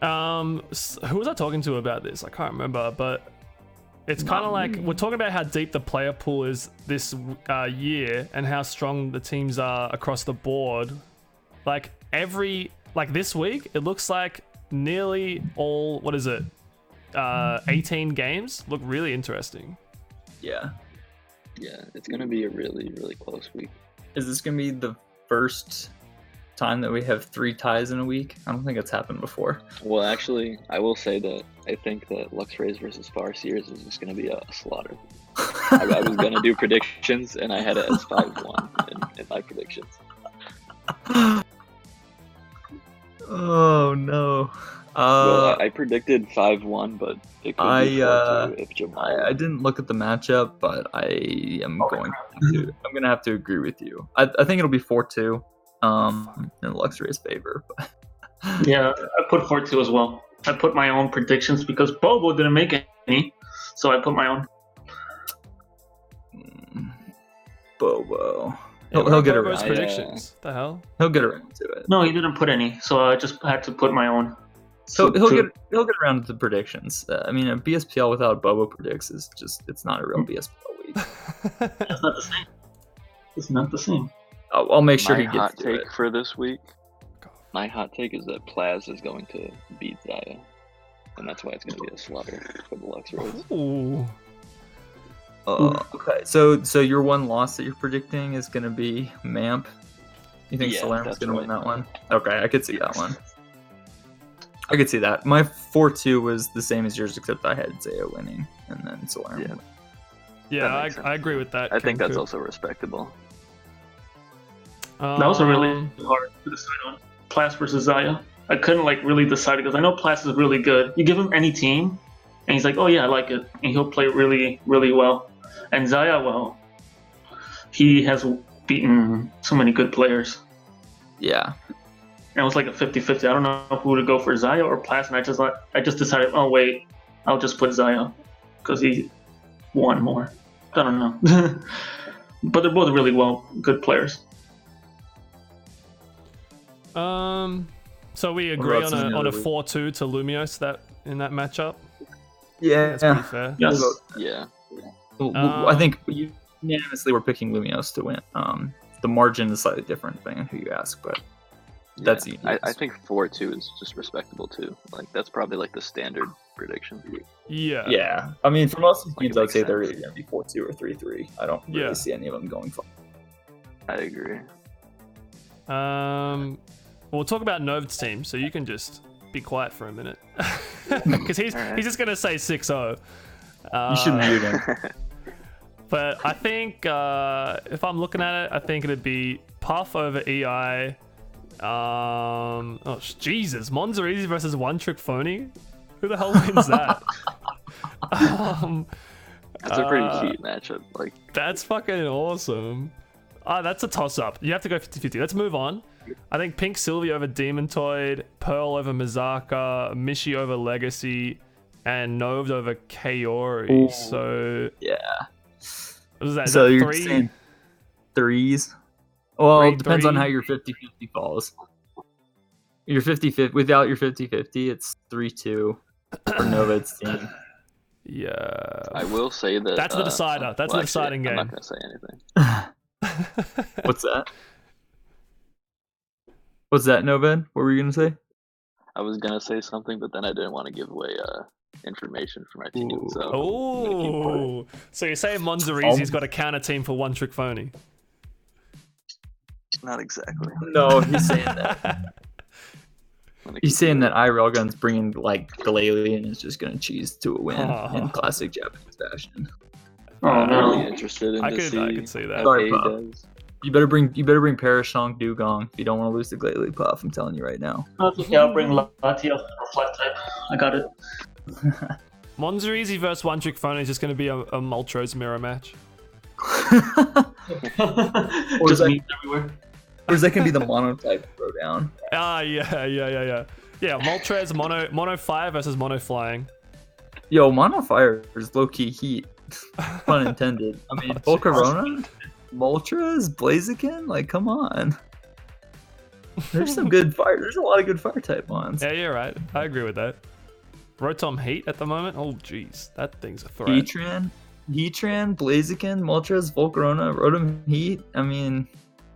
yeah. Who was I talking to about this? I can't remember, but it's kind of like we're talking about how deep the player pool is this year and how strong the teams are across the board. Like this week, it looks like nearly all, 18 games look really interesting. Yeah, Yeah, it's gonna be a really, really close week. is this gonna be the first time that we have 3 ties in a week? I don't think it's happened before. Well, actually, I will say that I think that Luxrays versus Farseers is just gonna be a slaughter. I was gonna do predictions, and I had it as 5-1 in my predictions. Oh no. Well, I predicted 5-1 but it could be 4-2 if Jamal. I didn't look at the matchup, but I am gonna have to agree with you. I think it'll be 4-2 in Luxray's favor. But Yeah, I put 4-2 as well. I put my own predictions because Bobo didn't make any, so I put my own. Bobo. Yeah, He'll get Bobo's around. predictions. The hell? He'll get around to it. No, he didn't put any, so I just had to put my own. So So he'll get around to the predictions. I mean, a BSPL without Bobo predicts is just, it's not a real BSPL week. It's not the same. It's not the same. I'll make sure My he gets hot to take it. for this week. My hot take is that Plaz is going to beat Zaya, and that's why it's going to be a slaughter for the Luxrays. Ooh. Okay, so your one loss that you're predicting is going to be Mamp. You think Yeah, Salerno's that's going to win right. that one? Okay, I could see that one. I could see that. My 4-2 was the same as yours, except I had Zaya winning, and then Salerno Yeah. winning. Yeah, That I makes sense. agree with that. I think that's Chemcoop. also respectable. That was a really Um, hard to decide on. Plas versus Zaya. I couldn't really decide because I know Plas is really good. You give him any team, and he's like, oh yeah, I like it, and he'll play really, really well. And Zaya, well, he has beaten so many good players. Yeah. And it was like a 50-50. I don't know who to go for, Zaya or Plas, and I just decided, oh wait, I'll just put Zaya because he won more. I don't know. But they're both really good players. So we What agree about some on a of the 4-2 to Lumios in that matchup. Yeah. That's pretty fair. Yes. Yeah. I think unanimously we're picking Lumios to win. The margin is slightly different depending on who you ask, but that's Yeah. easy. I think 4-2 is just respectable too. Like, that's probably like the standard prediction. Yeah. Yeah, I mean, for most of the Like, teams, it I'd makes say they're sense. either going to be 4-2 or 3-3. I don't really Yeah. see any of them going far. I agree. We'll talk about NOVED's team, so you can just be quiet for a minute. Because he's just going to say 6-0. You should mute him. But I think if I'm looking at it, I think it'd be Puff over EI. Jesus, Monzarese versus One Trick Phony. Who the hell wins that? That's a pretty cheap matchup. Like, that's fucking awesome. That's a toss-up. You have to go 50-50. Let's move on. I think Pink Sylvie over Demontoid, Pearl over Mizaka, Mishi over Legacy, and Noved over Kaori. Ooh, so yeah. What is that? So is that you're saying threes? Well, it depends on three? how your 50-50 falls. Your 50-50 without your 50-50, it's 3-2 for Noved's team. Yeah. I will say that That's the decider. That's the deciding game. I'm not gonna say anything. What's that? What's that, Noved? What were you gonna say? I was gonna say something, but then I didn't want to give away information for my team. Ooh. So Oh, so you're saying Monzarese's got a counter team for One Trick Phony? not exactly. No, he's saying that. He's saying that iRailgun's bringing like Galele and is just gonna cheese to a win in classic Japanese fashion. Oh I'm no. really interested in I to could see see that. how Sorry, he Pop. does. You better bring Parashong Dugong if you don't want to lose to Galele Puff. I'm telling you right now. That's okay, I'll bring Latias and Reflect type. I got it. Monzarese versus One Trick Phony is just going to be a Moltres mirror match. Just meat everywhere. Or is that gonna be the monotype throwdown? Yeah. Moltres mono fire versus mono flying. Yo, Mono Fire is low key heat. Pun intended. I mean, Volcarona, Moltres, Blaziken, like come on. There's some good fire. There's a lot of good fire type ones. Yeah, you're right. I agree with that. Rotom Heat at the moment. Oh, jeez, that thing's a threat. Heatran, Blaziken, Moltres, Volcarona, Rotom Heat. I mean,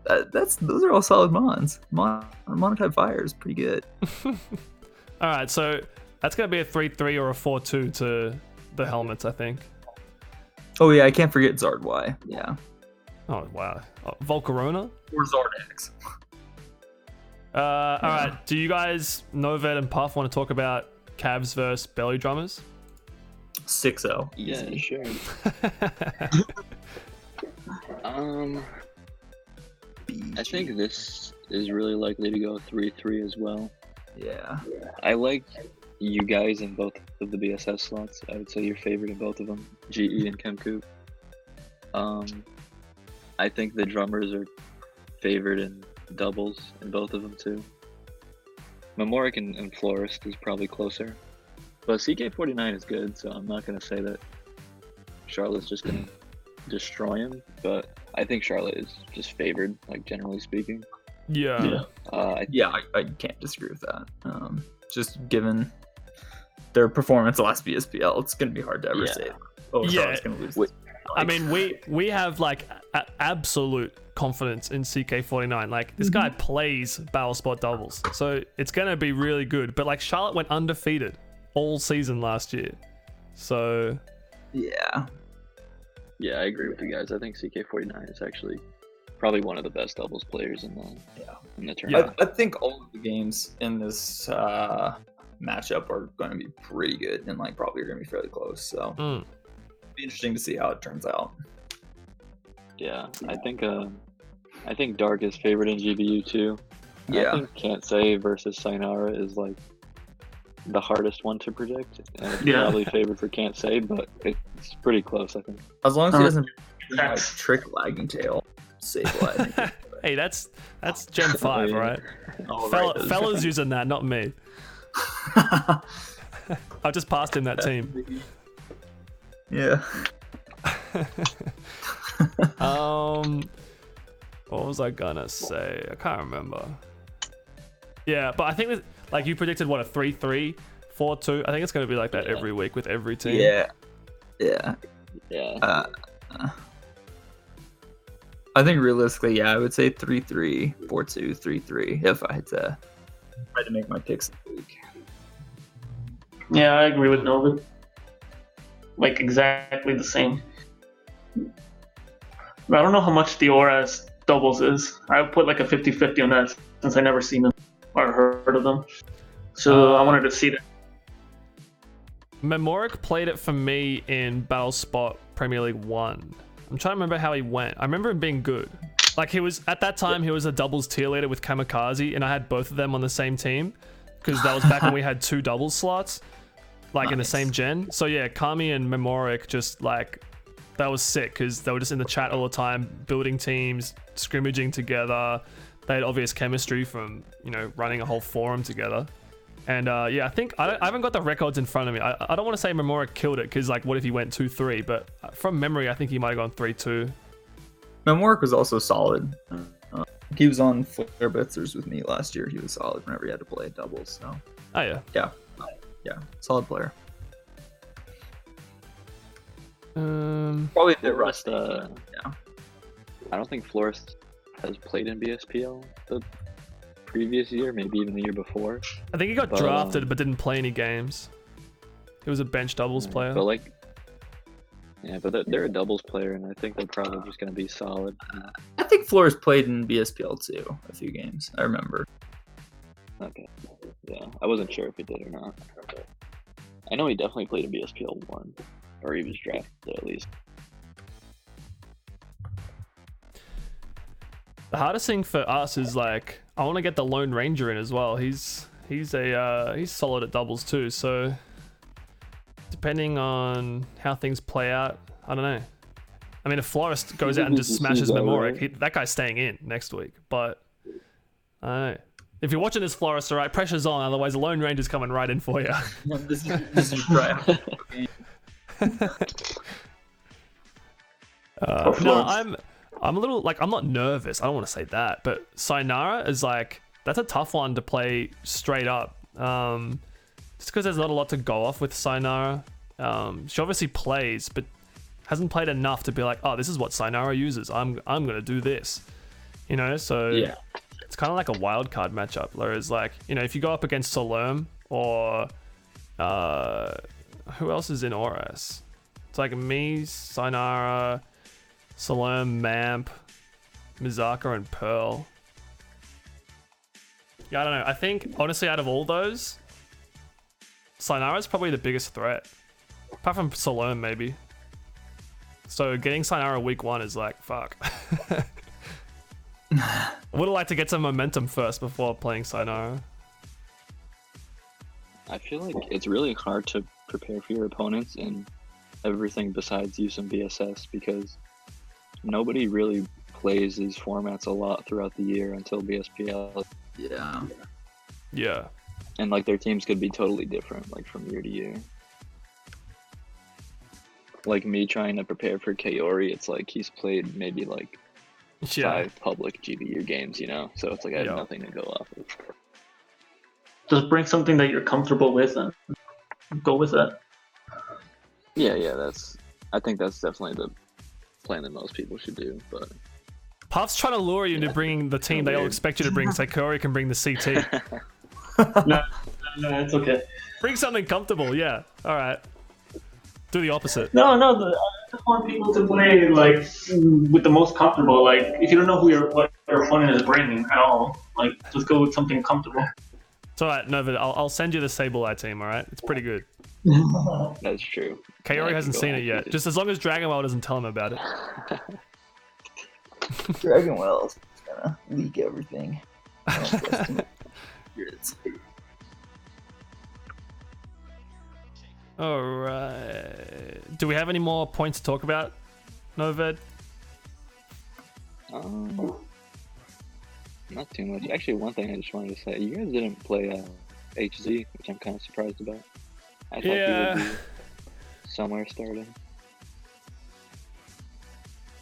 those are all solid mons. Monotype fire is pretty good. All right, so that's gonna be a 3-3 or a 4-2 to the helmets, I think. Oh yeah, I can't forget Zard Y. Yeah. Oh wow, Volcarona. Or Zardax. All right, do you guys, Noved and Puff, want to talk about Cavs versus Belly Drummers? 6-0. Yeah, Easy. sure. I think this is really likely to go 3-3 as well. Yeah. I like you guys in both of the BSS slots. I would say your favorite in both of them, GE and chemcoop. I think the drummers are favored in doubles in both of them too. Memoric and Florist is probably closer. But CK49 is good, so I'm not going to say that Charlotte's just going to destroy him, but I think Charlotte is just favored, like generally speaking. Yeah. I can't disagree with that. Just given their performance last BSPL, it's going to be hard to ever say, Charlotte's going to lose. Wait, I mean, we have like absolute confidence in CK49. Like this guy plays Battle Spot doubles, so it's gonna be really good. But like Charlotte went undefeated all season last year, so Yeah, I agree with you guys. I think CK49 is actually probably one of the best doubles players in the tournament. I think all of the games in this matchup are going to be pretty good and like probably are going to be fairly close. So it'll be interesting to see how it turns out. Yeah, I think Dark is favored in GBU too. Yeah. I think Can't Say versus Sainara is like the hardest one to predict. And it's probably favored for Can't Say, but it's pretty close, I think. As long as he doesn't like, trick Lagging Tail, Sable, I think. Hey, that's Gen 5, right? Fella's using that, not me. I just passed him that team. Yeah. What was I gonna say? I can't remember. Yeah, but I think that, like you predicted, what, a 3-3, 4-2. I think it's gonna be like that every week with every team. Yeah. Yeah. I think realistically, I would say 3-3, 4-2, 3-3 if I had to try to make my picks this week. Yeah, I agree with Novid. Like exactly the same. But I don't know how much the aura has doubles is. I put like a 50-50 on that since I never seen them or heard of them. So I wanted to see that. Memoric played it for me in Battle Spot Premier League 1. I'm trying to remember how he went. I remember him being good. Like, he was, at that time, he was a doubles tier leader with Kamikaze, and I had both of them on the same team, because that was back when we had 2 doubles slots, like in the same gen. So yeah, Kami and Memoric just like, that was sick, because they were just in the chat all the time, building teams, scrimmaging together. They had obvious chemistry from, you know, running a whole forum together. And yeah, I think, I haven't got the records in front of me. I don't want to say Memoric killed it, because like, what if he went 2-3? But from memory, I think he might have gone 3-2. Memoric was also solid. He was on Flare Blitzers with me last year. He was solid whenever he had to play doubles. So. Oh yeah. Yeah, solid player. Probably the rest. Yeah. I don't think Florist has played in BSPL the previous year, maybe even the year before. I think he got drafted but didn't play any games. He was a bench doubles player. But like, yeah, but they're a doubles player, and I think they're probably just going to be solid. I think Flores played in BSPL too, a few games. I remember. Okay. Yeah, I wasn't sure if he did or not. But I know he definitely played in BSPL 1, or he was drafted at least. The hardest thing for us is like, I want to get the Lone Ranger in as well. He's solid at doubles too. So depending on how things play out, I don't know. I mean, if Florist goes out and just smashes Memoric, that guy's staying in next week. But I don't know. If you're watching this, Florist, all right, pressure's on. Otherwise, the Lone Ranger's coming right in for you. This is right. No, I'm a little, like, I'm not nervous. I don't want to say that. But Sainara is like, that's a tough one to play straight up. Just because there's not a lot to go off with Sainara. She obviously plays, but hasn't played enough to be like, oh, this is what Sainara uses. I'm gonna do this, you know. So yeah, it's kind of like a wild card matchup. Whereas, like, you know, if you go up against Salerm or who else is in Oras? It's like me, Sainara, Salerm, Mamp, Mizaka, and Pearl. Yeah, I don't know. I think honestly, out of all those, Sainara is probably the biggest threat, apart from Salerm maybe. So getting Sainara week 1 is like, fuck. I would have liked to get some momentum first before playing Sainara. I feel like it's really hard to prepare for your opponents in everything besides use and BSS, because nobody really plays these formats a lot throughout the year until BSPL. Yeah. And like, their teams could be totally different, like, from year to year. Like me trying to prepare for Kaori, it's like he's played maybe like 5 public GBU games, you know? So it's like I have nothing to go off of. Just bring something that you're comfortable with and go with that. Yeah, I think that's definitely the plan that most people should do, but... Puff's trying to lure you into bringing the team they all expect you to bring, so Kaori can bring the CT. No, it's okay. Bring something comfortable, yeah. All right. Do the opposite. No, I just want people to play like with the most comfortable. Like, if you don't know what your opponent is bringing at all, like, just go with something comfortable. It's all right, Noved. I'll send you the Sableye team. All right, it's pretty good. That's true. Kaori hasn't seen it yet. Just as long as Dragonwell doesn't tell him about it. Dragonwell's gonna leak everything. Alright. Do we have any more points to talk about, Noved? Not too much. Actually, one thing I just wanted to say, you guys didn't play HZ, which I'm kind of surprised about. I thought you would be somewhere starting.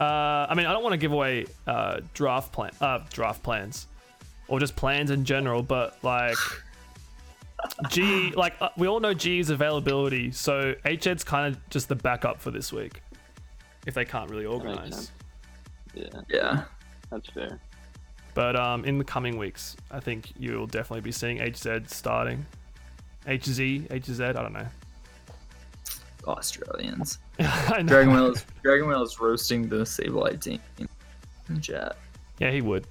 I mean, I don't want to give away draft plans, or just plans in general, but like G, like we all know G's availability, so HZ's kind of just the backup for this week if they can't really organize. Yeah, that's fair. But in the coming weeks, I think you'll definitely be seeing HZ starting. HZ, I don't know. Australians. I know. Dragonwell is roasting the Sableye team in chat. Yeah, he would.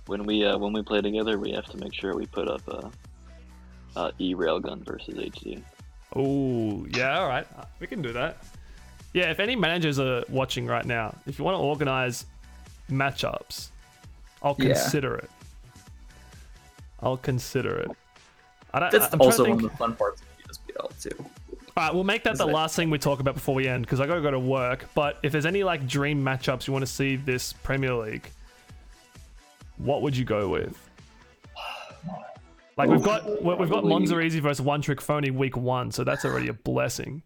When we play together, we have to make sure we put up E Railgun versus HD. Oh, yeah, all right. We can do that. Yeah, if any managers are watching right now, if you want to organize matchups, I'll consider it. I'll consider it. That's also one of the fun parts of BSPL too. All right, we'll make that the last thing we talk about before we end, because I gotta go to work. But if there's any like dream matchups you want to see this Premier League, what would you go with? Like we've got Monzarese versus One Trick Phony week 1, so that's already a blessing.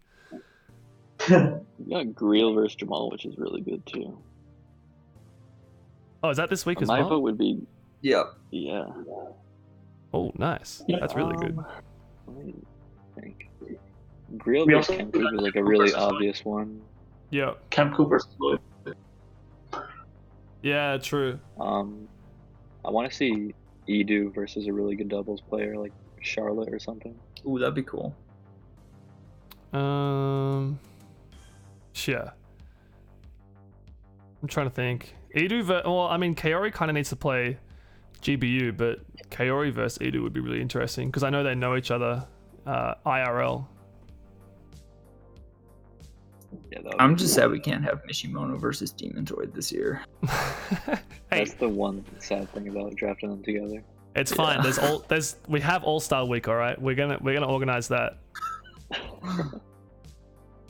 We got Greel versus Jamal, which is really good too. Oh, is that this week as My well? vote would be Yeah. Oh, nice. That's really good. Let me think. Greel versus chemcoop is like a really obvious one. Yeah. chemcoop versus Lloyd. Yeah, true. I want to see Edu versus a really good doubles player like Charlotte or something. Ooh, that'd be cool. Yeah. I'm trying to think. Kaori kind of needs to play GBU, but Kaori versus Edu would be really interesting because I know they know each other IRL. Yeah, I'm just sad we can't have Mishimono versus Demontoid this year. Hey, that's the one sad thing about drafting them together. it's fine. We have All-Star Week, all right? We're gonna organize that.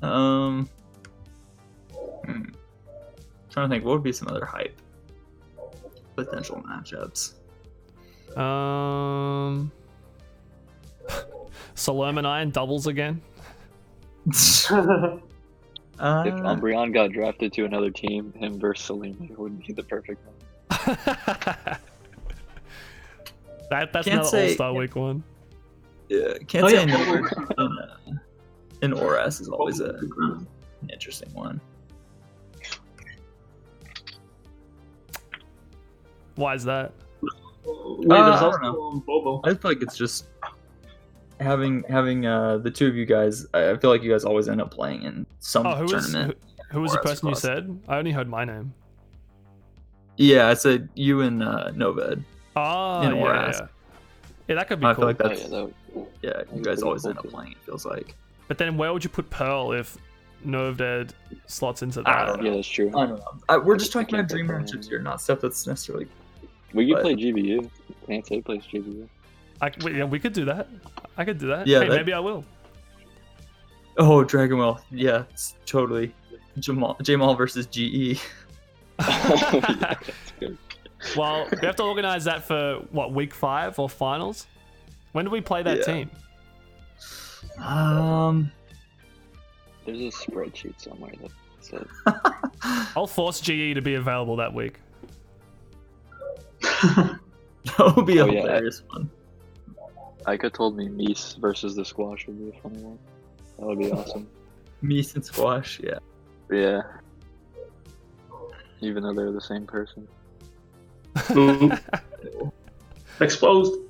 Trying to think, what would be some other hype potential matchups? Salome and I in doubles again. If Umbreon got drafted to another team, him versus Salome would be the perfect one. That's another All-Star Week one. Yeah, can't say no. And Oras is always an interesting one. Why is that? Wait, there's also Bobo. I feel like it's just having the two of you guys. I feel like you guys always end up playing in some tournament. Who was the person you said? I only heard my name. Yeah, I said you and NOVED. Oh, yeah, that could be I cool. feel like that's you guys always cool end up playing. It feels like. But then where would you put Pearl if NOVED slots into that? Yeah, that's true. I don't know. We're just talking about dream matchups here, not stuff that's necessarily. We could play GBU. Can't say plays GBU. We could do that. I could do that. Yeah, hey, maybe I will. Oh, Dragonwell. Yeah, it's totally. Jamal versus GE. That's good. Well, we have to organize that for week 5 or finals? When do we play that team? There's a spreadsheet somewhere that says. I'll force GE to be available that week. That would be a hilarious one. Ika told me Mies versus the Squash would be a funny one. That would be awesome. Mies and Squash, yeah. Yeah. Even though they're the same person. Exposed.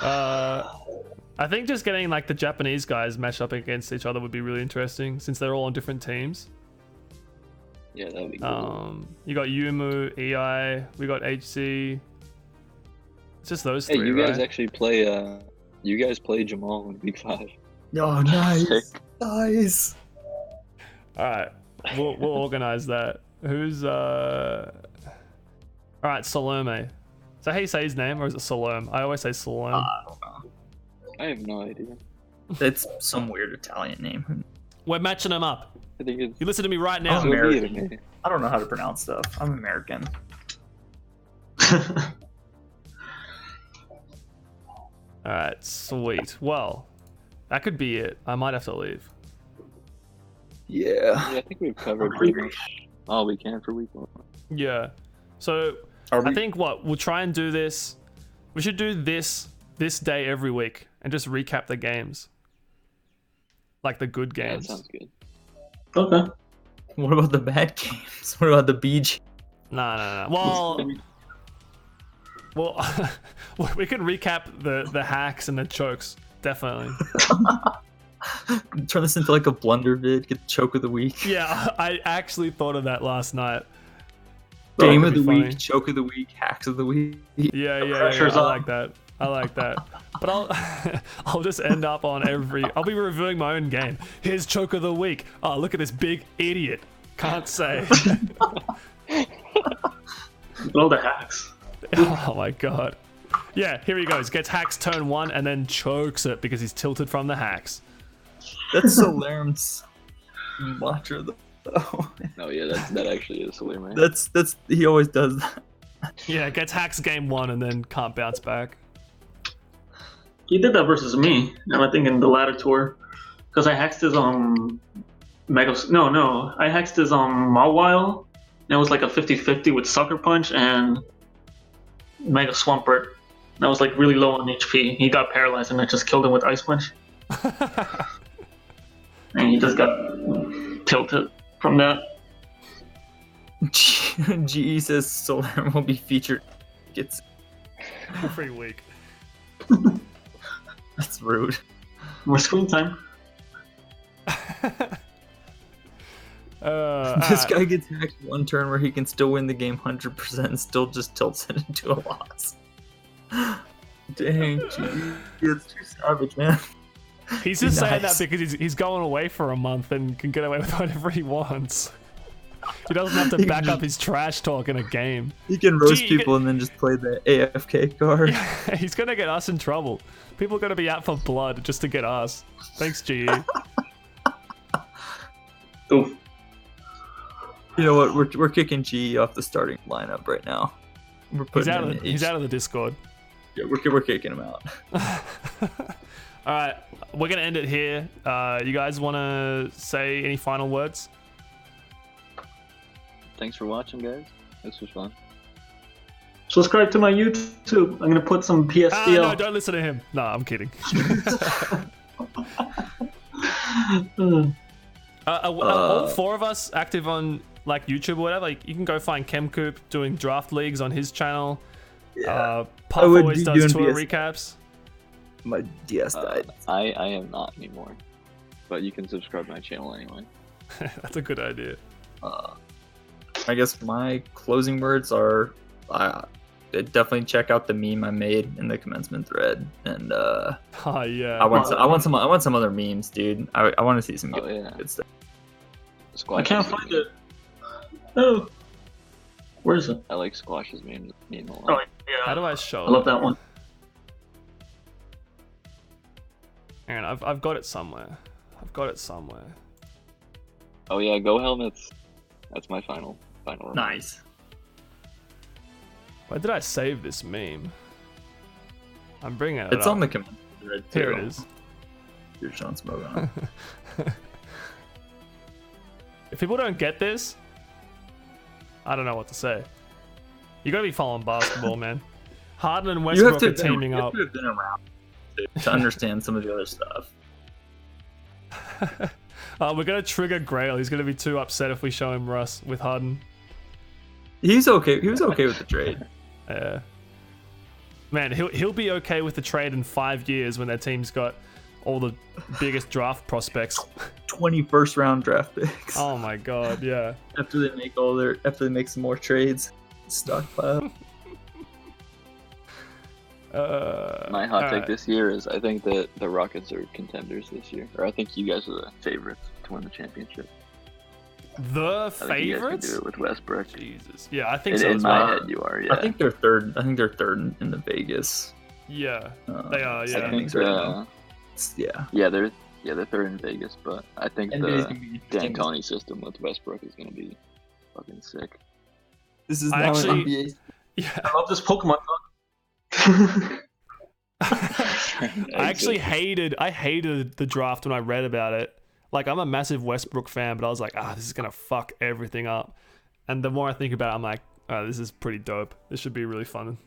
I think just getting like the Japanese guys matched up against each other would be really interesting since they're all on different teams. Yeah, that would be cool. You got Yumu, EI, we got HC. It's just those three. Hey, you guys right? actually play. You guys play Jamal in week 5. Oh, nice, nice. All right, we'll organize that. Who's All right, Salome. Is that how you say his name, or is it Salome? I always say Salome. I don't know. I have no idea. It's some weird Italian name. We're matching them up. I think it's. You listen to me right now. I'm American. I don't know how to pronounce stuff. I'm American. All right, sweet. Well, that could be it. I might have to leave. Yeah. I think we've covered pretty much all we can for week 1. Yeah. So I think we'll try and do this. We should do this day every week and just recap the games, like the good games. Yeah, that sounds good. Okay. What about the bad games? What about the BG? No. Well, we could recap the hacks and the chokes, definitely. Turn this into like a blunder vid, get the choke of the week. Yeah, I actually thought of that last night. Game That'd of the be week, funny. choke of the week, hacks of the week. Yeah. pressure's I on. like that. But I'll just end up on I'll be reviewing my own game. Here's choke of the week. Oh, look at this big idiot. Can't say. Blow the hacks. Oh my god. Yeah, here he goes. Gets hacks turn 1 and then chokes it because he's tilted from the hacks. That's Salerm's mantra, though. Oh yeah, that actually is Salim. That's he always does that. Yeah, gets hacks game 1 and then can't bounce back. He did that versus me, and I think in the ladder tour, because I hacked his Mega. No, I hacked his Mawile, and it was like a 50-50 with Sucker Punch and Mega Swampert. And I was like really low on HP. He got paralyzed, and I just killed him with Ice Punch, and he just got tilted from that. GE says Salerm will be featured. Gets Every week. that's rude. More screen time. This guy gets hacked one turn where he can still win the game 100% and still just tilts it into a loss. Dang, GE, it's too savage, man. He's just saying that Nice. because he's going away for a month and can get away with whatever he wants. He doesn't have to back up his trash talk in a game. He can roast Gee, you people and then just play the AFK card. He's gonna get us in trouble. People are gonna be out for blood just to get us. Thanks, GE. Oof. You know what? We're kicking GE off the starting lineup right now. We're putting He's out of the Discord. Yeah, we're kicking him out. All right, we're gonna end it here. You guys want to say any final words? Thanks for watching, guys. This was fun. Subscribe to my YouTube. I'm gonna put some BSPL. No, don't listen to him. No, I'm kidding. Are all 4 of us active on like YouTube or whatever? Like, you can go find chemcoop doing draft leagues on his channel. Yeah. Puff I would always be does doing tour BS. recaps. My DS died. I am not anymore, but you can subscribe to my channel anyway. That's a good idea. I guess my closing words are definitely check out the meme I made in the commencement thread, and Oh yeah. I want some other memes, dude. I want to see some Oh yeah. good stuff. Squash I can't find it. Oh, where is it? I like Squash's meme a lot. Oh yeah, How do I show I love it? that one. Aaron, I've got it somewhere. Oh yeah, go Helmets. That's my final remark. Nice. Where did I save this meme? I'm bringing it It's up. on the commencement thread too. Here it is. You're showing smoke on it. If people don't get this, I don't know what to say. You gotta be following basketball, man. Harden and You have Westbrook to are teaming up. have been around to understand some of the other stuff. We're gonna trigger Grail. He's gonna be too upset if we show him Russ with Harden. He's okay. He was okay with the trade. Man, he'll be okay with the trade in 5 years when their team's got all the biggest draft prospects. 21st round draft picks. Oh my god, yeah. After they make some more trades, stockpile. My hot take alright. this year is I think that the Rockets are contenders this year, or I think you guys are the favorites to win the championship. The I think you guys can favorites? do it with Westbrook. Jesus. Yeah, I think In, so in as my well. head, you are. Yeah. I think they're third. I think they're third in the Vegas. Yeah, they are, I yeah. think, right now. Yeah. they're third in Vegas, but I think NBA's the gonna be interesting. D'Antoni system with Westbrook is going to be fucking sick. This is I now actually- an NBA. Yeah. I love this Pokemon talk. I hated the draft when I read about it. Like, I'm a massive Westbrook fan, but I was like, this is gonna fuck everything up. And the more I think about it, I'm like, this is pretty dope. This should be really fun.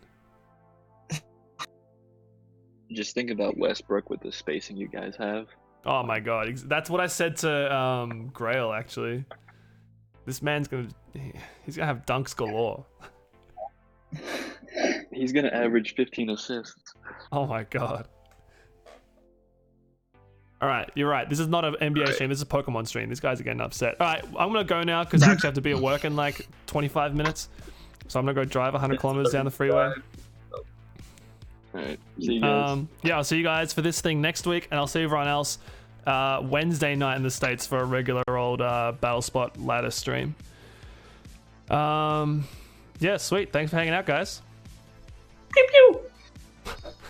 Just think about Westbrook with the spacing you guys have. Oh my god, that's what I said to Grail actually. This man's he's gonna have dunks galore. He's going to average 15 assists. Oh my god. Alright, you're right. This is not an NBA stream, this is a Pokemon stream. These guys are getting upset. Alright, I'm gonna go now because I actually have to be at work in like 25 minutes. So I'm gonna go drive 100 kilometers down the freeway. Alright, see you guys. Yeah, I'll see you guys for this thing next week, and I'll see everyone else Wednesday night in the States for a regular old Battle Spot ladder stream. Yeah, sweet. Thanks for hanging out, guys.